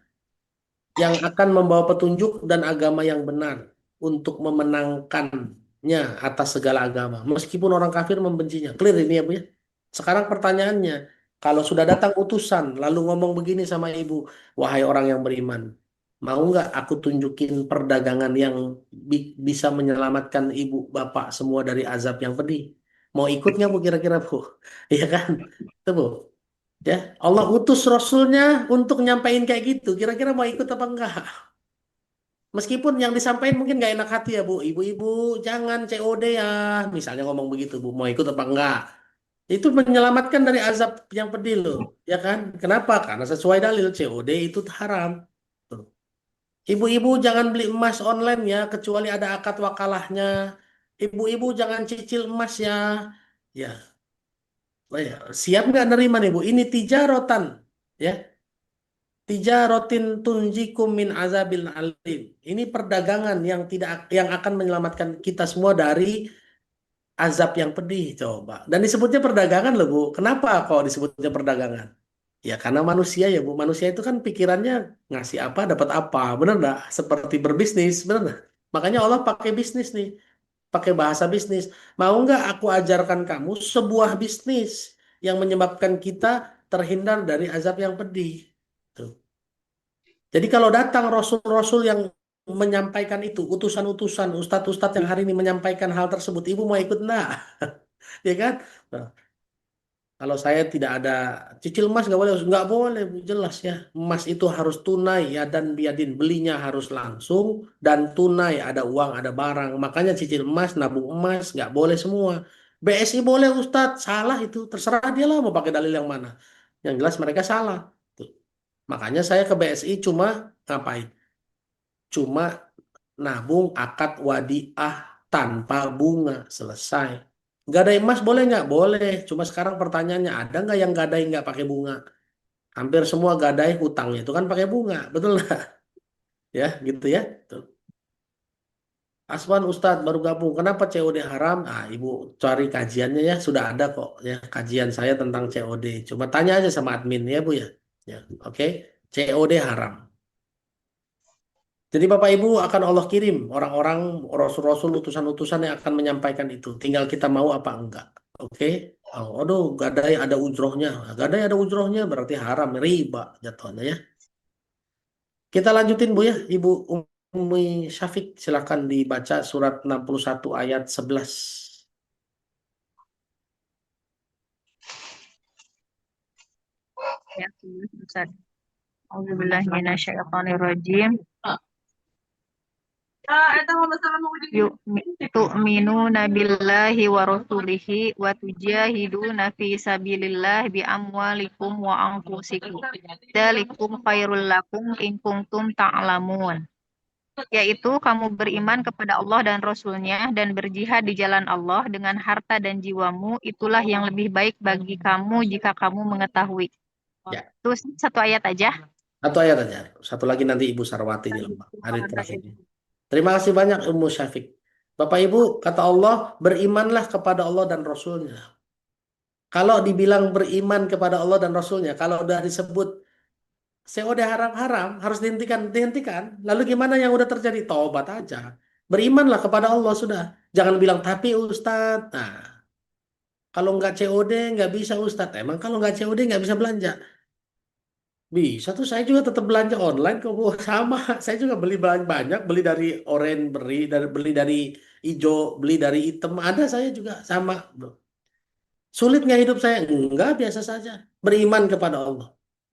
yang akan membawa petunjuk dan agama yang benar untuk memenangkannya atas segala agama. Meskipun orang kafir membencinya. Clear ini ya Bu ya. Sekarang pertanyaannya, kalau sudah datang utusan, lalu ngomong begini sama Ibu, wahai orang yang beriman, mau nggak aku tunjukin perdagangan yang bisa menyelamatkan Ibu, Bapak semua dari azab yang pedih? Mau ikut nggak Bu kira-kira Bu? Iya kan? Itu Bu. Ya, Allah utus Rasulnya untuk nyampain kayak gitu. Kira-kira mau ikut apa enggak? Meskipun yang disampaikan mungkin nggak enak hati ya Bu. Ibu-ibu jangan COD ya. Misalnya ngomong begitu Bu. Mau ikut apa enggak? Itu menyelamatkan dari azab yang pedih loh. Ya kan? Kenapa? Karena sesuai dalil COD itu haram. Tuh. Ibu-ibu jangan beli emas online ya. Kecuali ada akad wakalahnya. Ibu-ibu jangan cicil emas ya. Ya. Oh ya. Siap nggak nerima nih Bu? Ini tijarotan. Ya. Tijarotin tunjikum min azabil alim. Ini perdagangan yang akan menyelamatkan kita semua dari azab yang pedih coba. Dan disebutnya perdagangan loh Bu. Kenapa kok disebutnya perdagangan? Ya karena manusia ya Bu. Manusia itu kan pikirannya ngasih apa dapat apa. Benar nggak? Seperti berbisnis, benar nggak? Makanya Allah pakai bisnis nih. Pakai bahasa bisnis. Mau nggak aku ajarkan kamu sebuah bisnis yang menyebabkan kita terhindar dari azab yang pedih. Tuh. Jadi kalau datang rasul-rasul yang menyampaikan itu, utusan-utusan, ustadz-ustadz yang hari ini menyampaikan hal tersebut, ibu mau ikut enggak? Ya kan? Nah, kalau saya tidak ada cicil emas nggak boleh, Bu. Jelas ya. Emas itu harus tunai ya dan biadin, belinya harus langsung dan tunai, ada uang, ada barang. Makanya cicil emas, nabung emas nggak boleh semua. BSI boleh Ustadz, salah itu terserah dia lah mau pakai dalil yang mana. Yang jelas mereka salah. Tuh. Makanya saya ke BSI cuma ngapain? Cuma nabung akad wadiah tanpa bunga selesai. Gadai emas boleh nggak? Boleh. Cuma sekarang pertanyaannya ada nggak yang gadai nggak pakai bunga? Hampir semua gadai hutangnya itu kan pakai bunga, betul nggak? Ya, gitu ya. Tuh. Aswan Ustadz baru gabung. Kenapa COD haram? Ah, Ibu cari kajiannya ya. Sudah ada kok ya kajian saya tentang COD. Cuma tanya aja sama admin ya Bu ya. Ya, oke. COD haram. Jadi Bapak Ibu akan Allah kirim orang-orang rasul-rasul utusan-utusan yang akan menyampaikan itu. Tinggal kita mau apa enggak. Oke? Oh, aduh, gadai ada ujrohnya. Gadai ada ujrohnya berarti haram, riba jatuhnya ya. Kita lanjutin Bu ya, Ibu Umi Syafiq silakan dibaca surat 61 ayat 11. Ya, Ustaz. Auzubillahiminasyaitonirrajim. Tu'minuna billahi wa rasulihi wa tujahiduna fi sabilillah bi amwalikum wa anfusikum. Dzalikum khairul lakum in kuntum ta'lamun. Yaitu kamu beriman kepada Allah dan Rasulnya dan berjihad di jalan Allah dengan harta dan jiwamu, itulah yang lebih baik bagi kamu jika kamu mengetahui. Ya. Terus satu ayat aja. Satu ayat aja. Satu lagi nanti Ibu Sarwati di lembah hari terakhir ini. Terima kasih banyak Ummu Syafiq. Bapak Ibu, kata Allah, berimanlah kepada Allah dan Rasulnya. Kalau dibilang beriman kepada Allah dan Rasulnya, kalau udah disebut COD haram-haram harus dihentikan, dihentikan. Lalu gimana yang udah terjadi? Taubat aja. Berimanlah kepada Allah sudah. Jangan bilang tapi Ustadz. Nah, kalau nggak COD nggak bisa Ustadz. Emang kalau nggak COD nggak bisa belanja? Bisa tuh, saya juga tetap belanja online kok Bu. Sama, saya juga beli banyak, beli dari oranye, beli dari hijau, beli dari hitam. Ada saya juga sama. Sulit nggak hidup saya? Enggak, biasa saja. Beriman kepada Allah.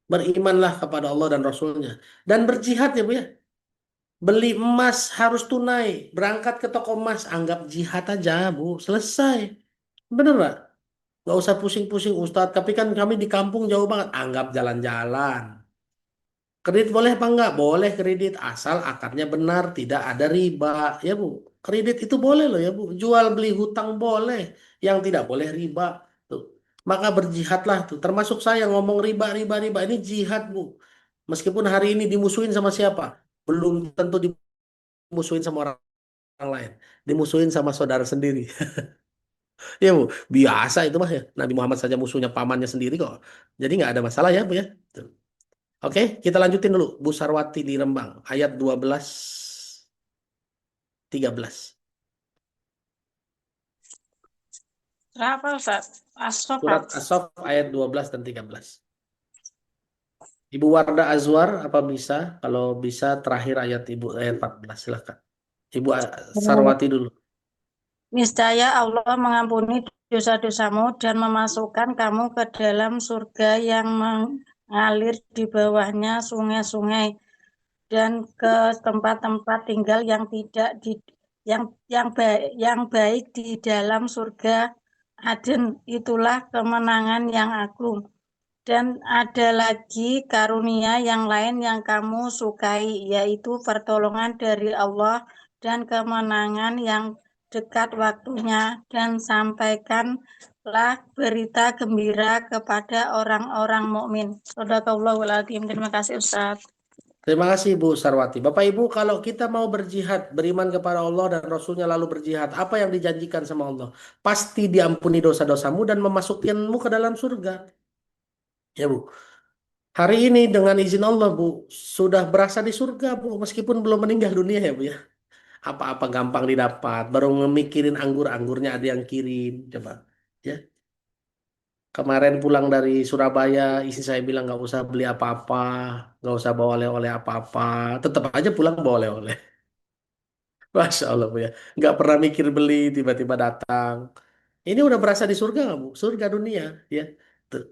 Berimanlah kepada Allah dan Rasulnya. Dan berjihad ya Bu ya. Beli emas harus tunai. Berangkat ke toko emas, anggap jihad aja Bu. Selesai. Bener nggak? Nggak usah pusing-pusing Ustadz. Tapi kan kami di kampung jauh banget. Anggap jalan-jalan. Kredit boleh apa enggak? Boleh kredit. Asal akarnya benar. Tidak ada riba. Ya Bu. Kredit itu boleh loh ya Bu. Jual beli hutang boleh. Yang tidak boleh riba. Tuh. Maka berjihadlah tuh. Termasuk saya ngomong riba, riba, riba. Ini jihad Bu. Meskipun hari ini dimusuhin sama siapa? Belum tentu dimusuhin sama orang lain. Dimusuhin sama saudara sendiri. Ya Bu. Biasa itu mah ya. Nabi Muhammad saja musuhnya pamannya sendiri kok. Jadi nggak ada masalah ya Bu ya. Tuh. Oke, kita lanjutin dulu. Bu Sarwati di Rembang. Ayat 12, 13. Berapa Ustaz? Asrof Surat As-Saff ayat 12 dan 13. Ibu Warda Azwar, apa bisa? Kalau bisa terakhir ayat Ibu ayat 14, silakan. Ibu Sarwati dulu. Niscaya Allah mengampuni dosa-dosamu dan memasukkan kamu ke dalam surga yang mengalir di bawahnya sungai-sungai dan ke tempat-tempat tinggal yang tidak di yang baik di dalam surga Aden. Itulah kemenangan yang agung. Dan ada lagi karunia yang lain yang kamu sukai, yaitu pertolongan dari Allah dan kemenangan yang dekat waktunya, dan sampaikanlah berita gembira kepada orang-orang mukmin. Shadaqallahul adzim. Terima kasih Ustaz. Terima kasih Bu Sarwati. Bapak Ibu, kalau kita mau berjihad, beriman kepada Allah dan Rasulnya lalu berjihad, apa yang dijanjikan sama Allah? Pasti diampuni dosa-dosamu dan memasukkanmu ke dalam surga. Ya Bu. Hari ini dengan izin Allah Bu, sudah berasa di surga Bu, meskipun belum meninggal dunia ya Bu ya. Apa-apa gampang didapat, baru ngemikirin anggur-anggurnya ada yang kirim, coba. Ya. Kemarin pulang dari Surabaya, istri saya bilang nggak usah beli apa-apa, nggak usah bawa oleh-oleh apa-apa, tetap aja pulang bawa oleh-oleh. Masya Allah Bu ya, nggak pernah mikir beli, tiba-tiba datang. Ini udah berasa di surga nggak Bu? Surga dunia, ya. Tuh.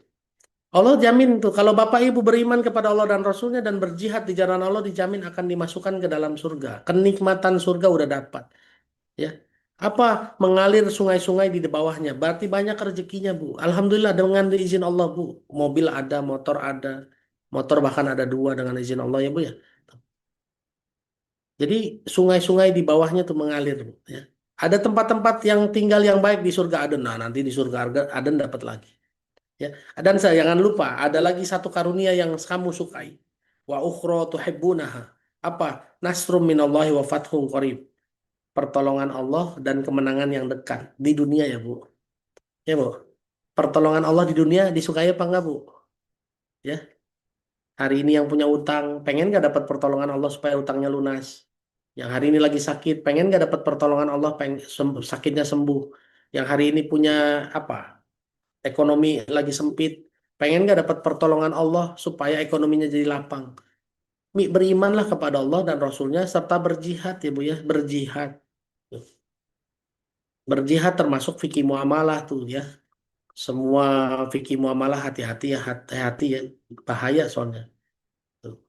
Allah jamin tuh kalau Bapak Ibu beriman kepada Allah dan Rasulnya dan berjihad di jalan Allah dijamin akan dimasukkan ke dalam surga. Kenikmatan surga udah dapat. Ya. Apa mengalir sungai-sungai di bawahnya. Berarti banyak rezekinya Bu. Alhamdulillah dengan izin Allah Bu. Mobil ada, motor ada. Motor bahkan ada 2 dengan izin Allah ya Bu ya. Jadi sungai-sungai di bawahnya tuh mengalir Bu. Ya. Ada tempat-tempat yang tinggal yang baik di surga Aden. Nah nanti di surga Aden dapat lagi. Ya. Dan saya jangan lupa ada lagi satu karunia yang kamu sukai. Wa ukhra tuhibbunaha. Apa? Nasrum minallahi wa fathun qarib. Pertolongan Allah dan kemenangan yang dekat di dunia ya Bu. Ya Bu. Pertolongan Allah di dunia disukai apa enggak Bu? Ya. Hari ini yang punya utang, pengen nggak dapat pertolongan Allah supaya utangnya lunas? Yang hari ini lagi sakit, pengen nggak dapat pertolongan Allah sakitnya sembuh? Yang hari ini punya apa? Ekonomi lagi sempit, pengen nggak dapat pertolongan Allah supaya ekonominya jadi lapang? Berimanlah kepada Allah dan Rasulnya serta berjihad ya Bu ya, berjihad. Berjihad termasuk fikih muamalah tuh ya. Semua fikih muamalah hati-hati ya, hati-hati ya, bahaya soalnya. Tuh.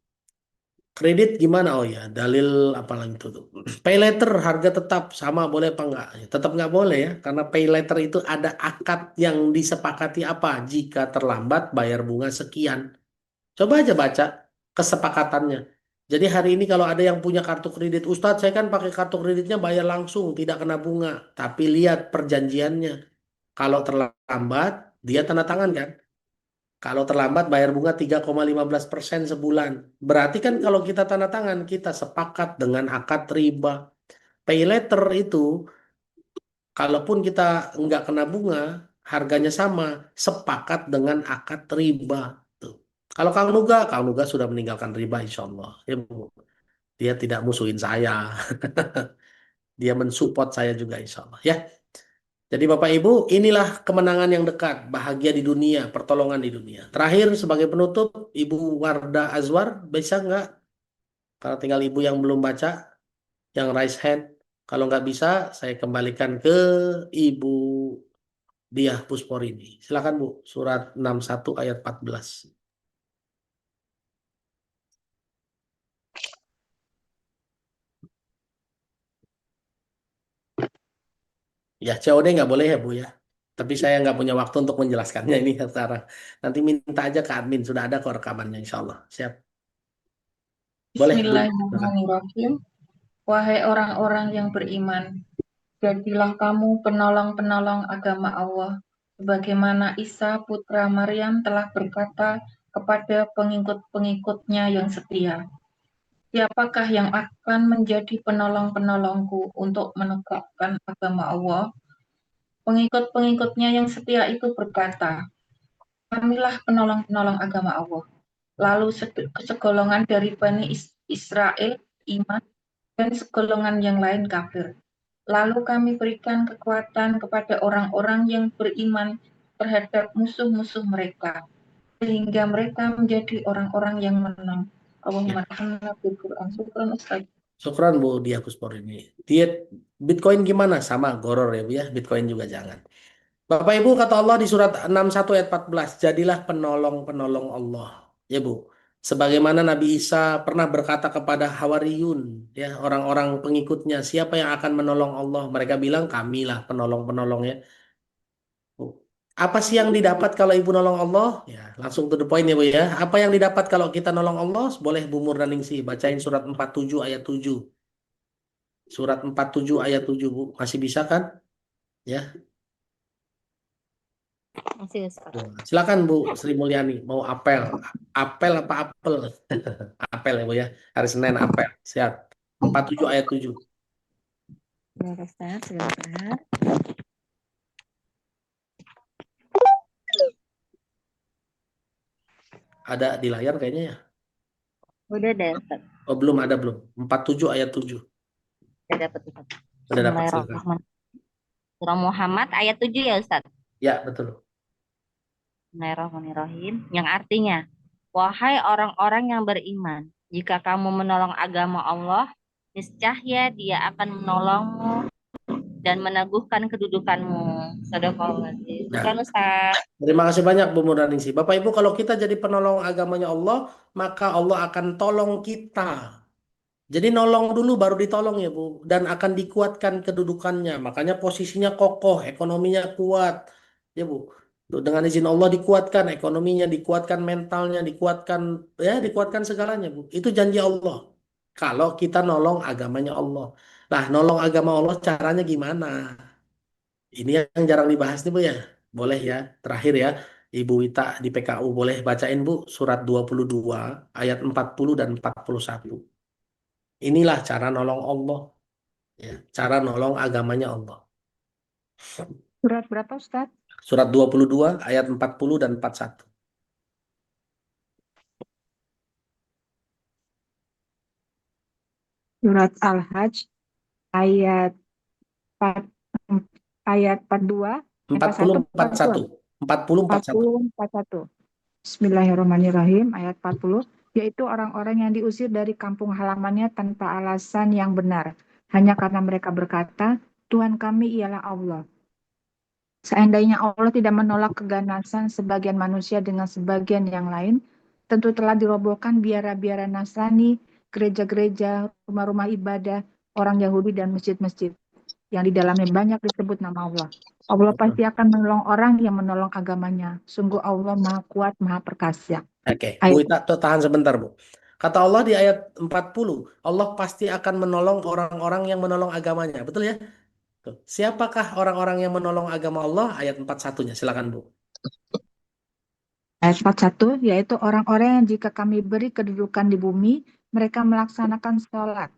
Kredit gimana? Oh ya, dalil apa lagi tuh? Pay letter harga tetap sama boleh apa enggak? Ya, tetap nggak boleh ya, karena pay letter itu ada akad yang disepakati apa? Jika terlambat bayar bunga sekian. Coba aja baca kesepakatannya. Jadi hari ini kalau ada yang punya kartu kredit, Ustadz saya kan pakai kartu kreditnya bayar langsung, tidak kena bunga. Tapi lihat perjanjiannya. Kalau terlambat, dia tanda tangan kan? Kalau terlambat bayar bunga 3,15% sebulan. Berarti kan kalau kita tanda tangan, kita sepakat dengan akad riba. Pay letter itu, kalaupun kita nggak kena bunga, harganya sama, sepakat dengan akad riba. Tuh. Kalau Kang Nuga sudah meninggalkan riba insya Allah. Ya, Bu. Dia tidak musuhin saya. Dia mensupport saya juga insya Allah. Ya. Jadi Bapak Ibu, inilah kemenangan yang dekat, bahagia di dunia, pertolongan di dunia. Terakhir sebagai penutup, Ibu Warda Azwar, bisa nggak? Kalau tinggal Ibu yang belum baca, yang raise hand. Kalau nggak bisa, saya kembalikan ke Ibu Diah Pusporini. Silakan Bu, surat 61 ayat 14. Ya, COD nggak boleh ya Bu ya. Tapi saya nggak punya waktu untuk menjelaskannya ini sekarang. Nanti minta aja ke admin, sudah ada kok rekamannya insya Allah. Siap. Boleh Bu. Silakan. Bismillahirrahmanirrahim. Wahai orang-orang yang beriman, jadilah kamu penolong-penolong agama Allah, sebagaimana Isa putra Maryam telah berkata kepada pengikut-pengikutnya yang setia. Siapakah yang akan menjadi penolong-penolongku untuk menegakkan agama Allah? Pengikut-pengikutnya yang setia itu berkata, kamilah penolong-penolong agama Allah. Lalu segolongan dari Bani Israel iman dan segolongan yang lain kafir. Lalu kami berikan kekuatan kepada orang-orang yang beriman terhadap musuh-musuh mereka, sehingga mereka menjadi orang-orang yang menang. Allahumma rahmana bil Quran. Syukran Ustaz. Syukran Bu Diah Pusporini. Diet Bitcoin gimana? Sama goror ya Bu ya. Bitcoin juga jangan. Bapak Ibu kata Allah di surat 61 ayat 14, jadilah penolong-penolong Allah. Ya Bu. Sebagaimana Nabi Isa pernah berkata kepada Hawariyun, ya orang-orang pengikutnya, siapa yang akan menolong Allah? Mereka bilang, kamilah penolong-penolongnya. Apa sih yang didapat kalau ibu nolong Allah? Ya, langsung to the point ya Bu ya. Apa yang didapat kalau kita nolong Allah? Boleh Bu Murnaningsi bacain surat 47 ayat 7. Surat 47 ayat 7 Bu. Masih bisa kan? Ya. Masih Ustaz. Silakan Bu Sri Mulyani, mau apel. Apel apa apel? Apel ya Bu ya. Hari Senin apel. Siap. 47 ayat 7. Ya Ustaz, silakan. Ada di layar kayaknya ya? Udah deh Ustaz. Oh, belum ada belum. 47 ayat 7. Udah dapat Ustaz. Udah dapat, silakan. Bismillahirrahmanirrahim. Surah Muhammad ayat 7 ya Ustaz. Ya, betul. Bismillahirrahmanirrahim. Yang artinya, wahai orang-orang yang beriman, jika kamu menolong agama Allah, niscaya Dia akan menolongmu dan meneguhkan kedudukanmu. Sadaqallahul Bukan Ustaz. Terima kasih banyak Bu Murnaningsi. Bapak Ibu, kalau kita jadi penolong agamanya Allah, maka Allah akan tolong kita. Jadi nolong dulu baru ditolong ya Bu. Dan akan dikuatkan kedudukannya. Makanya posisinya kokoh, ekonominya kuat. Ya Bu. Tuh, dengan izin Allah dikuatkan ekonominya, dikuatkan mentalnya, dikuatkan segalanya Bu. Itu janji Allah. Kalau kita nolong agamanya Allah. Nah, nolong agama Allah caranya gimana? Ini yang jarang dibahas nih Bu ya. Boleh ya. Terakhir ya. Ibu Wita di PKU boleh bacain Bu surat 22 ayat 40 dan 41. Inilah cara nolong Allah. Ya, cara nolong agamanya Allah. Surat berapa Ustaz? Surat 22 ayat 40 dan 41. Surat Al-Hajj ayat 4, ayat 42, 40 41. 40 41. 41. Bismillahirrahmanirrahim ayat 40, yaitu orang-orang yang diusir dari kampung halamannya tanpa alasan yang benar, hanya karena mereka berkata, Tuhan kami ialah Allah. Seandainya Allah tidak menolak keganasan sebagian manusia dengan sebagian yang lain, tentu telah dirobohkan biara-biara Nasrani, gereja-gereja, rumah-rumah ibadah, orang Yahudi dan masjid-masjid yang di dalamnya banyak disebut nama Allah. Allah pasti akan menolong orang yang menolong agamanya. Sungguh Allah Maha Kuat, Maha Perkasa. Oke, Bu Ita, tahan sebentar Bu. Kata Allah di ayat 40, Allah pasti akan menolong orang-orang yang menolong agamanya. Betul ya? Tuh. Siapakah orang-orang yang menolong agama Allah? Ayat 41-nya, silakan Bu. Ayat 41, yaitu orang-orang yang jika kami beri kedudukan di bumi, mereka melaksanakan sholat,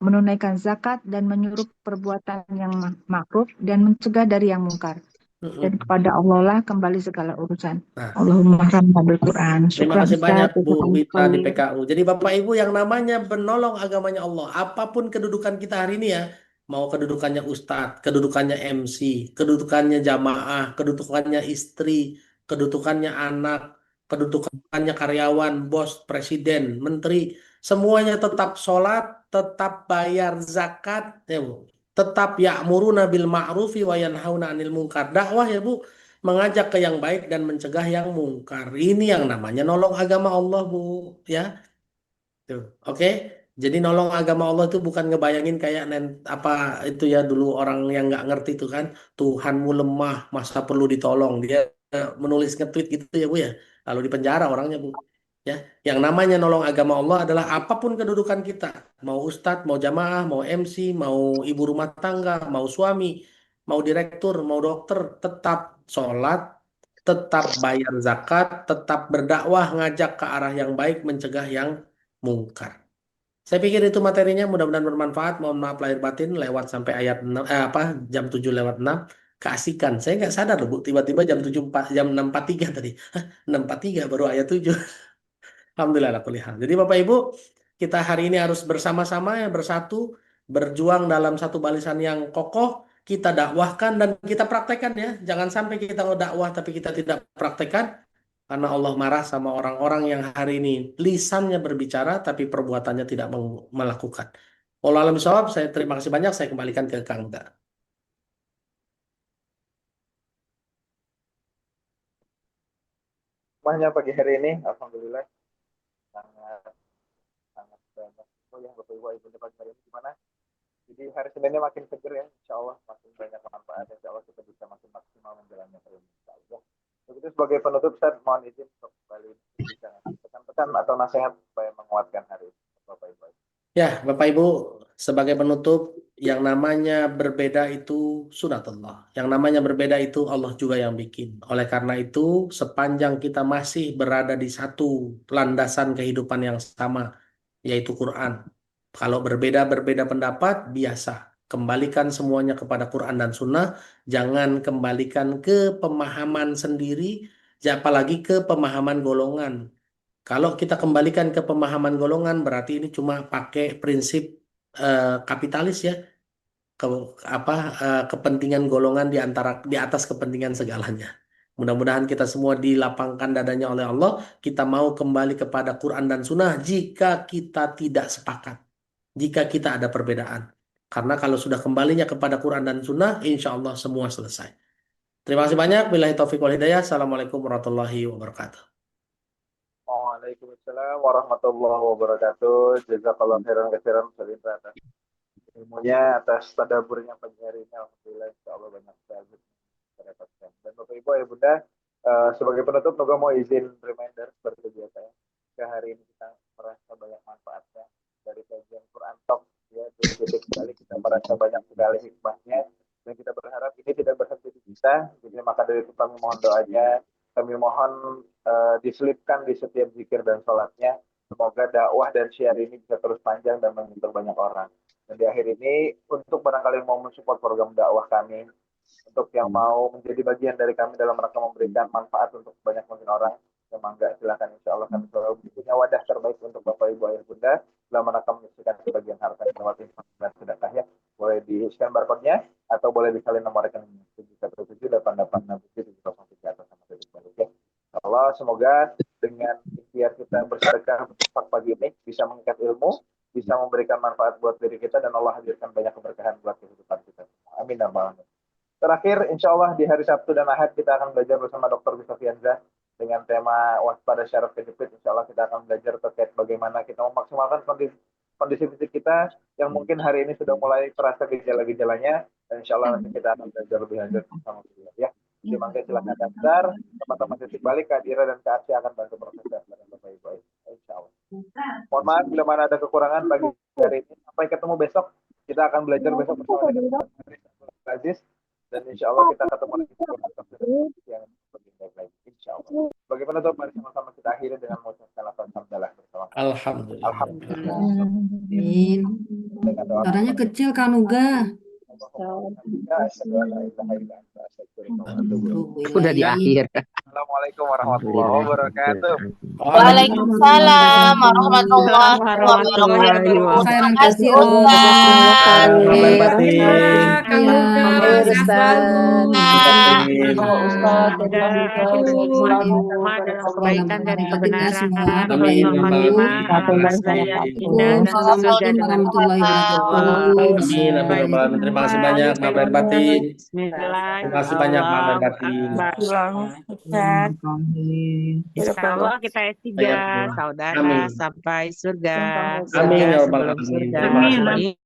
menunaikan zakat, dan menyuruh perbuatan yang makruf dan mencegah dari yang mungkar. Dan kepada Allah lah kembali segala urusan. Nah, Allahumma rahmah bil-Quran. terima Syukran kasih banyak Ustaz. Bu Jazakallah Mita di khair. PKU. Jadi Bapak Ibu yang namanya menolong agamanya Allah, apapun kedudukan kita hari ini ya, mau kedudukannya Ustadz, kedudukannya MC, kedudukannya jamaah, kedudukannya istri, kedudukannya anak, kedudukannya karyawan, bos, presiden, menteri, semuanya tetap sholat, tetap bayar zakat, ya Bu. Tetap ya'muruna bil ma'rufi wa yanhauna 'anil munkar. Dakwah ya Bu, mengajak ke yang baik dan mencegah yang mungkar. Ini yang namanya nolong agama Allah, Bu. Ya, tuh. Oke. Jadi nolong agama Allah itu bukan ngebayangin kayak apa itu ya dulu orang yang nggak ngerti itu kan, Tuhanmu lemah, masa perlu ditolong. Dia menulis nge-tweet gitu ya, Bu ya. Lalu di penjara orangnya, Bu. Ya, yang namanya nolong agama Allah adalah apapun kedudukan kita, mau ustadz, mau jamaah, mau MC, mau ibu rumah tangga, mau suami, mau direktur, mau dokter, tetap sholat, tetap bayar zakat, tetap berdakwah, ngajak ke arah yang baik, mencegah yang mungkar. Saya pikir itu materinya mudah-mudahan bermanfaat. Mohon maaf lahir batin lewat sampai ayat 6, jam 7 lewat 6. Keasikan. Saya nggak sadar loh, Bu. Tiba-tiba jam 7, jam 6.43 tadi. Hah, 6.43 baru ayat 7. Alhamdulillah ala kulli hal. Jadi Bapak Ibu, kita hari ini harus bersama-sama ya bersatu, berjuang dalam satu barisan yang kokoh, kita dakwahkan dan kita praktekkan ya. Jangan sampai kita dakwah tapi kita tidak praktekkan, karena Allah marah sama orang-orang yang hari ini lisannya berbicara tapi perbuatannya tidak melakukan. Wallahu a'lam bishawab, saya terima kasih banyak, saya kembalikan ke Kang Da. Semuanya pagi hari ini, alhamdulillah sangat sangat banyak. Oh ya, Bapak Ibu Ibu pagi hari ini gimana? Jadi hari Seninnya makin seger ya, insya Allah makin banyak manfaat, insya Allah kita bisa makin maksimal menjalankan ilmu. Ya. Begitu sebagai penutup, saya mohon izin untuk kembali pesan-pesan atau nasihat supaya menguatkan hari ini, Bapak Ibu. Ya, Bapak Ibu, sebagai penutup, yang namanya berbeda itu sunatullah. Yang namanya berbeda itu Allah juga yang bikin. Oleh karena itu, sepanjang kita masih berada di satu landasan kehidupan yang sama, yaitu Quran. Kalau berbeda-berbeda pendapat, biasa. Kembalikan semuanya kepada Quran dan Sunnah. Jangan kembalikan ke pemahaman sendiri, apalagi ke pemahaman golongan. Kalau kita kembalikan ke pemahaman golongan, berarti ini cuma pakai prinsip kapitalis ya, ke, kepentingan golongan di atas kepentingan segalanya. Mudah-mudahan kita semua dilapangkan dadanya oleh Allah. Kita mau kembali kepada Quran dan Sunnah jika kita tidak sepakat, jika kita ada perbedaan. Karena kalau sudah kembalinya kepada Quran dan Sunnah, insya Allah semua selesai. Terima kasih banyak. Billahi taufiq wal hidayah. Assalamualaikum warahmatullahi wabarakatuh. Waalaikumsalam warahmatullahi wabarakatuh. Jazakallah khairan katsiran atas ilmunya, atas tadaburnya pagi hari ini. Alhamdulillah, insya Allah banyak sekali kita dapatkan. Dan Bapak Ibu, Ayah Bunda, sebagai penutup, Noga mau izin reminder seperti biasa ya. Hari ini kita merasa banyak manfaatnya dari kajian Quran Talk ya, detik sekali kita merasa banyak sekali hikmahnya, dan kita berharap ini tidak berhenti di kita. Jadi maka dari itu kami mohon doanya, kami mohon diselipkan di setiap zikir dan sholatnya. Semoga dakwah dan syiar ini bisa terus panjang dan menyentuh banyak orang. Dan di akhir ini, untuk barangkali mau mensupport program dakwah kami, untuk yang mau menjadi bagian dari kami dalam rangka memberikan manfaat untuk banyak mungkin orang, yang mangga silakan, insya Allah kami selalu punya wadah terbaik untuk Bapak Ibu Ayah Bunda dalam rangka menyisikan sebagian harta yang lewat informasi dan sedekah ya. Boleh di-scan barcode-nya atau boleh disalin nomor rekening 7178867 atau sama dari balik ya. Allah, semoga dengan ikhtiar kita bersedekah pagi ini bisa mengikat ilmu, bisa memberikan manfaat buat diri kita, dan Allah hadirkan banyak keberkahan buat kehidupan kita. Amin. Terakhir, insya Allah di hari Sabtu dan Ahad kita akan belajar bersama Dr. Bisofianza dengan tema waspada syarat kejepit. Insya Allah kita akan belajar terkait bagaimana kita memaksimalkan kondisi fisik kita yang mungkin hari ini sudah mulai terasa gejala-gejalanya, dan insya Allah nanti kita akan belajar lebih lanjut bersama beliau ya. Jadi mangga silakan daftar, teman-teman titik balik Kak Dira dan Kak Asya akan bantu proses daftar dan Bapak Ibu. Insya Allah. Mohon maaf bila mana ada kekurangan bagi hari ini. Sampai ketemu besok. Kita akan belajar besok bersama dengan Aziz, dan insya Allah kita ketemu lagi yang lebih baik lagi. Insya Allah. Bagaimana tuh, mari sama-sama kita akhiri dengan mengucapkan alhamdulillah bersama. Alhamdulillah. Alhamdulillah. Amin. Suaranya kecil Kak Nuga. Ya, Udah di akhir. Assalamualaikum warahmatullahi wabarakatuh. Waalaikumsalam warahmatullahi wabarakatuh. Terima kasih Ustaz. Kebaikan dan kebenaran. Amin. warahmatullahi wabarakatuh. Amin. Terima kasih banyak, maaf lahir batin. Terima kasih banyak, maaf lahir batin. Insya Allah kita S3 saudara Amin. sampai surga. Amin ya Surga Rabbal sebelum Alamin. surga. Terima kasih banyak.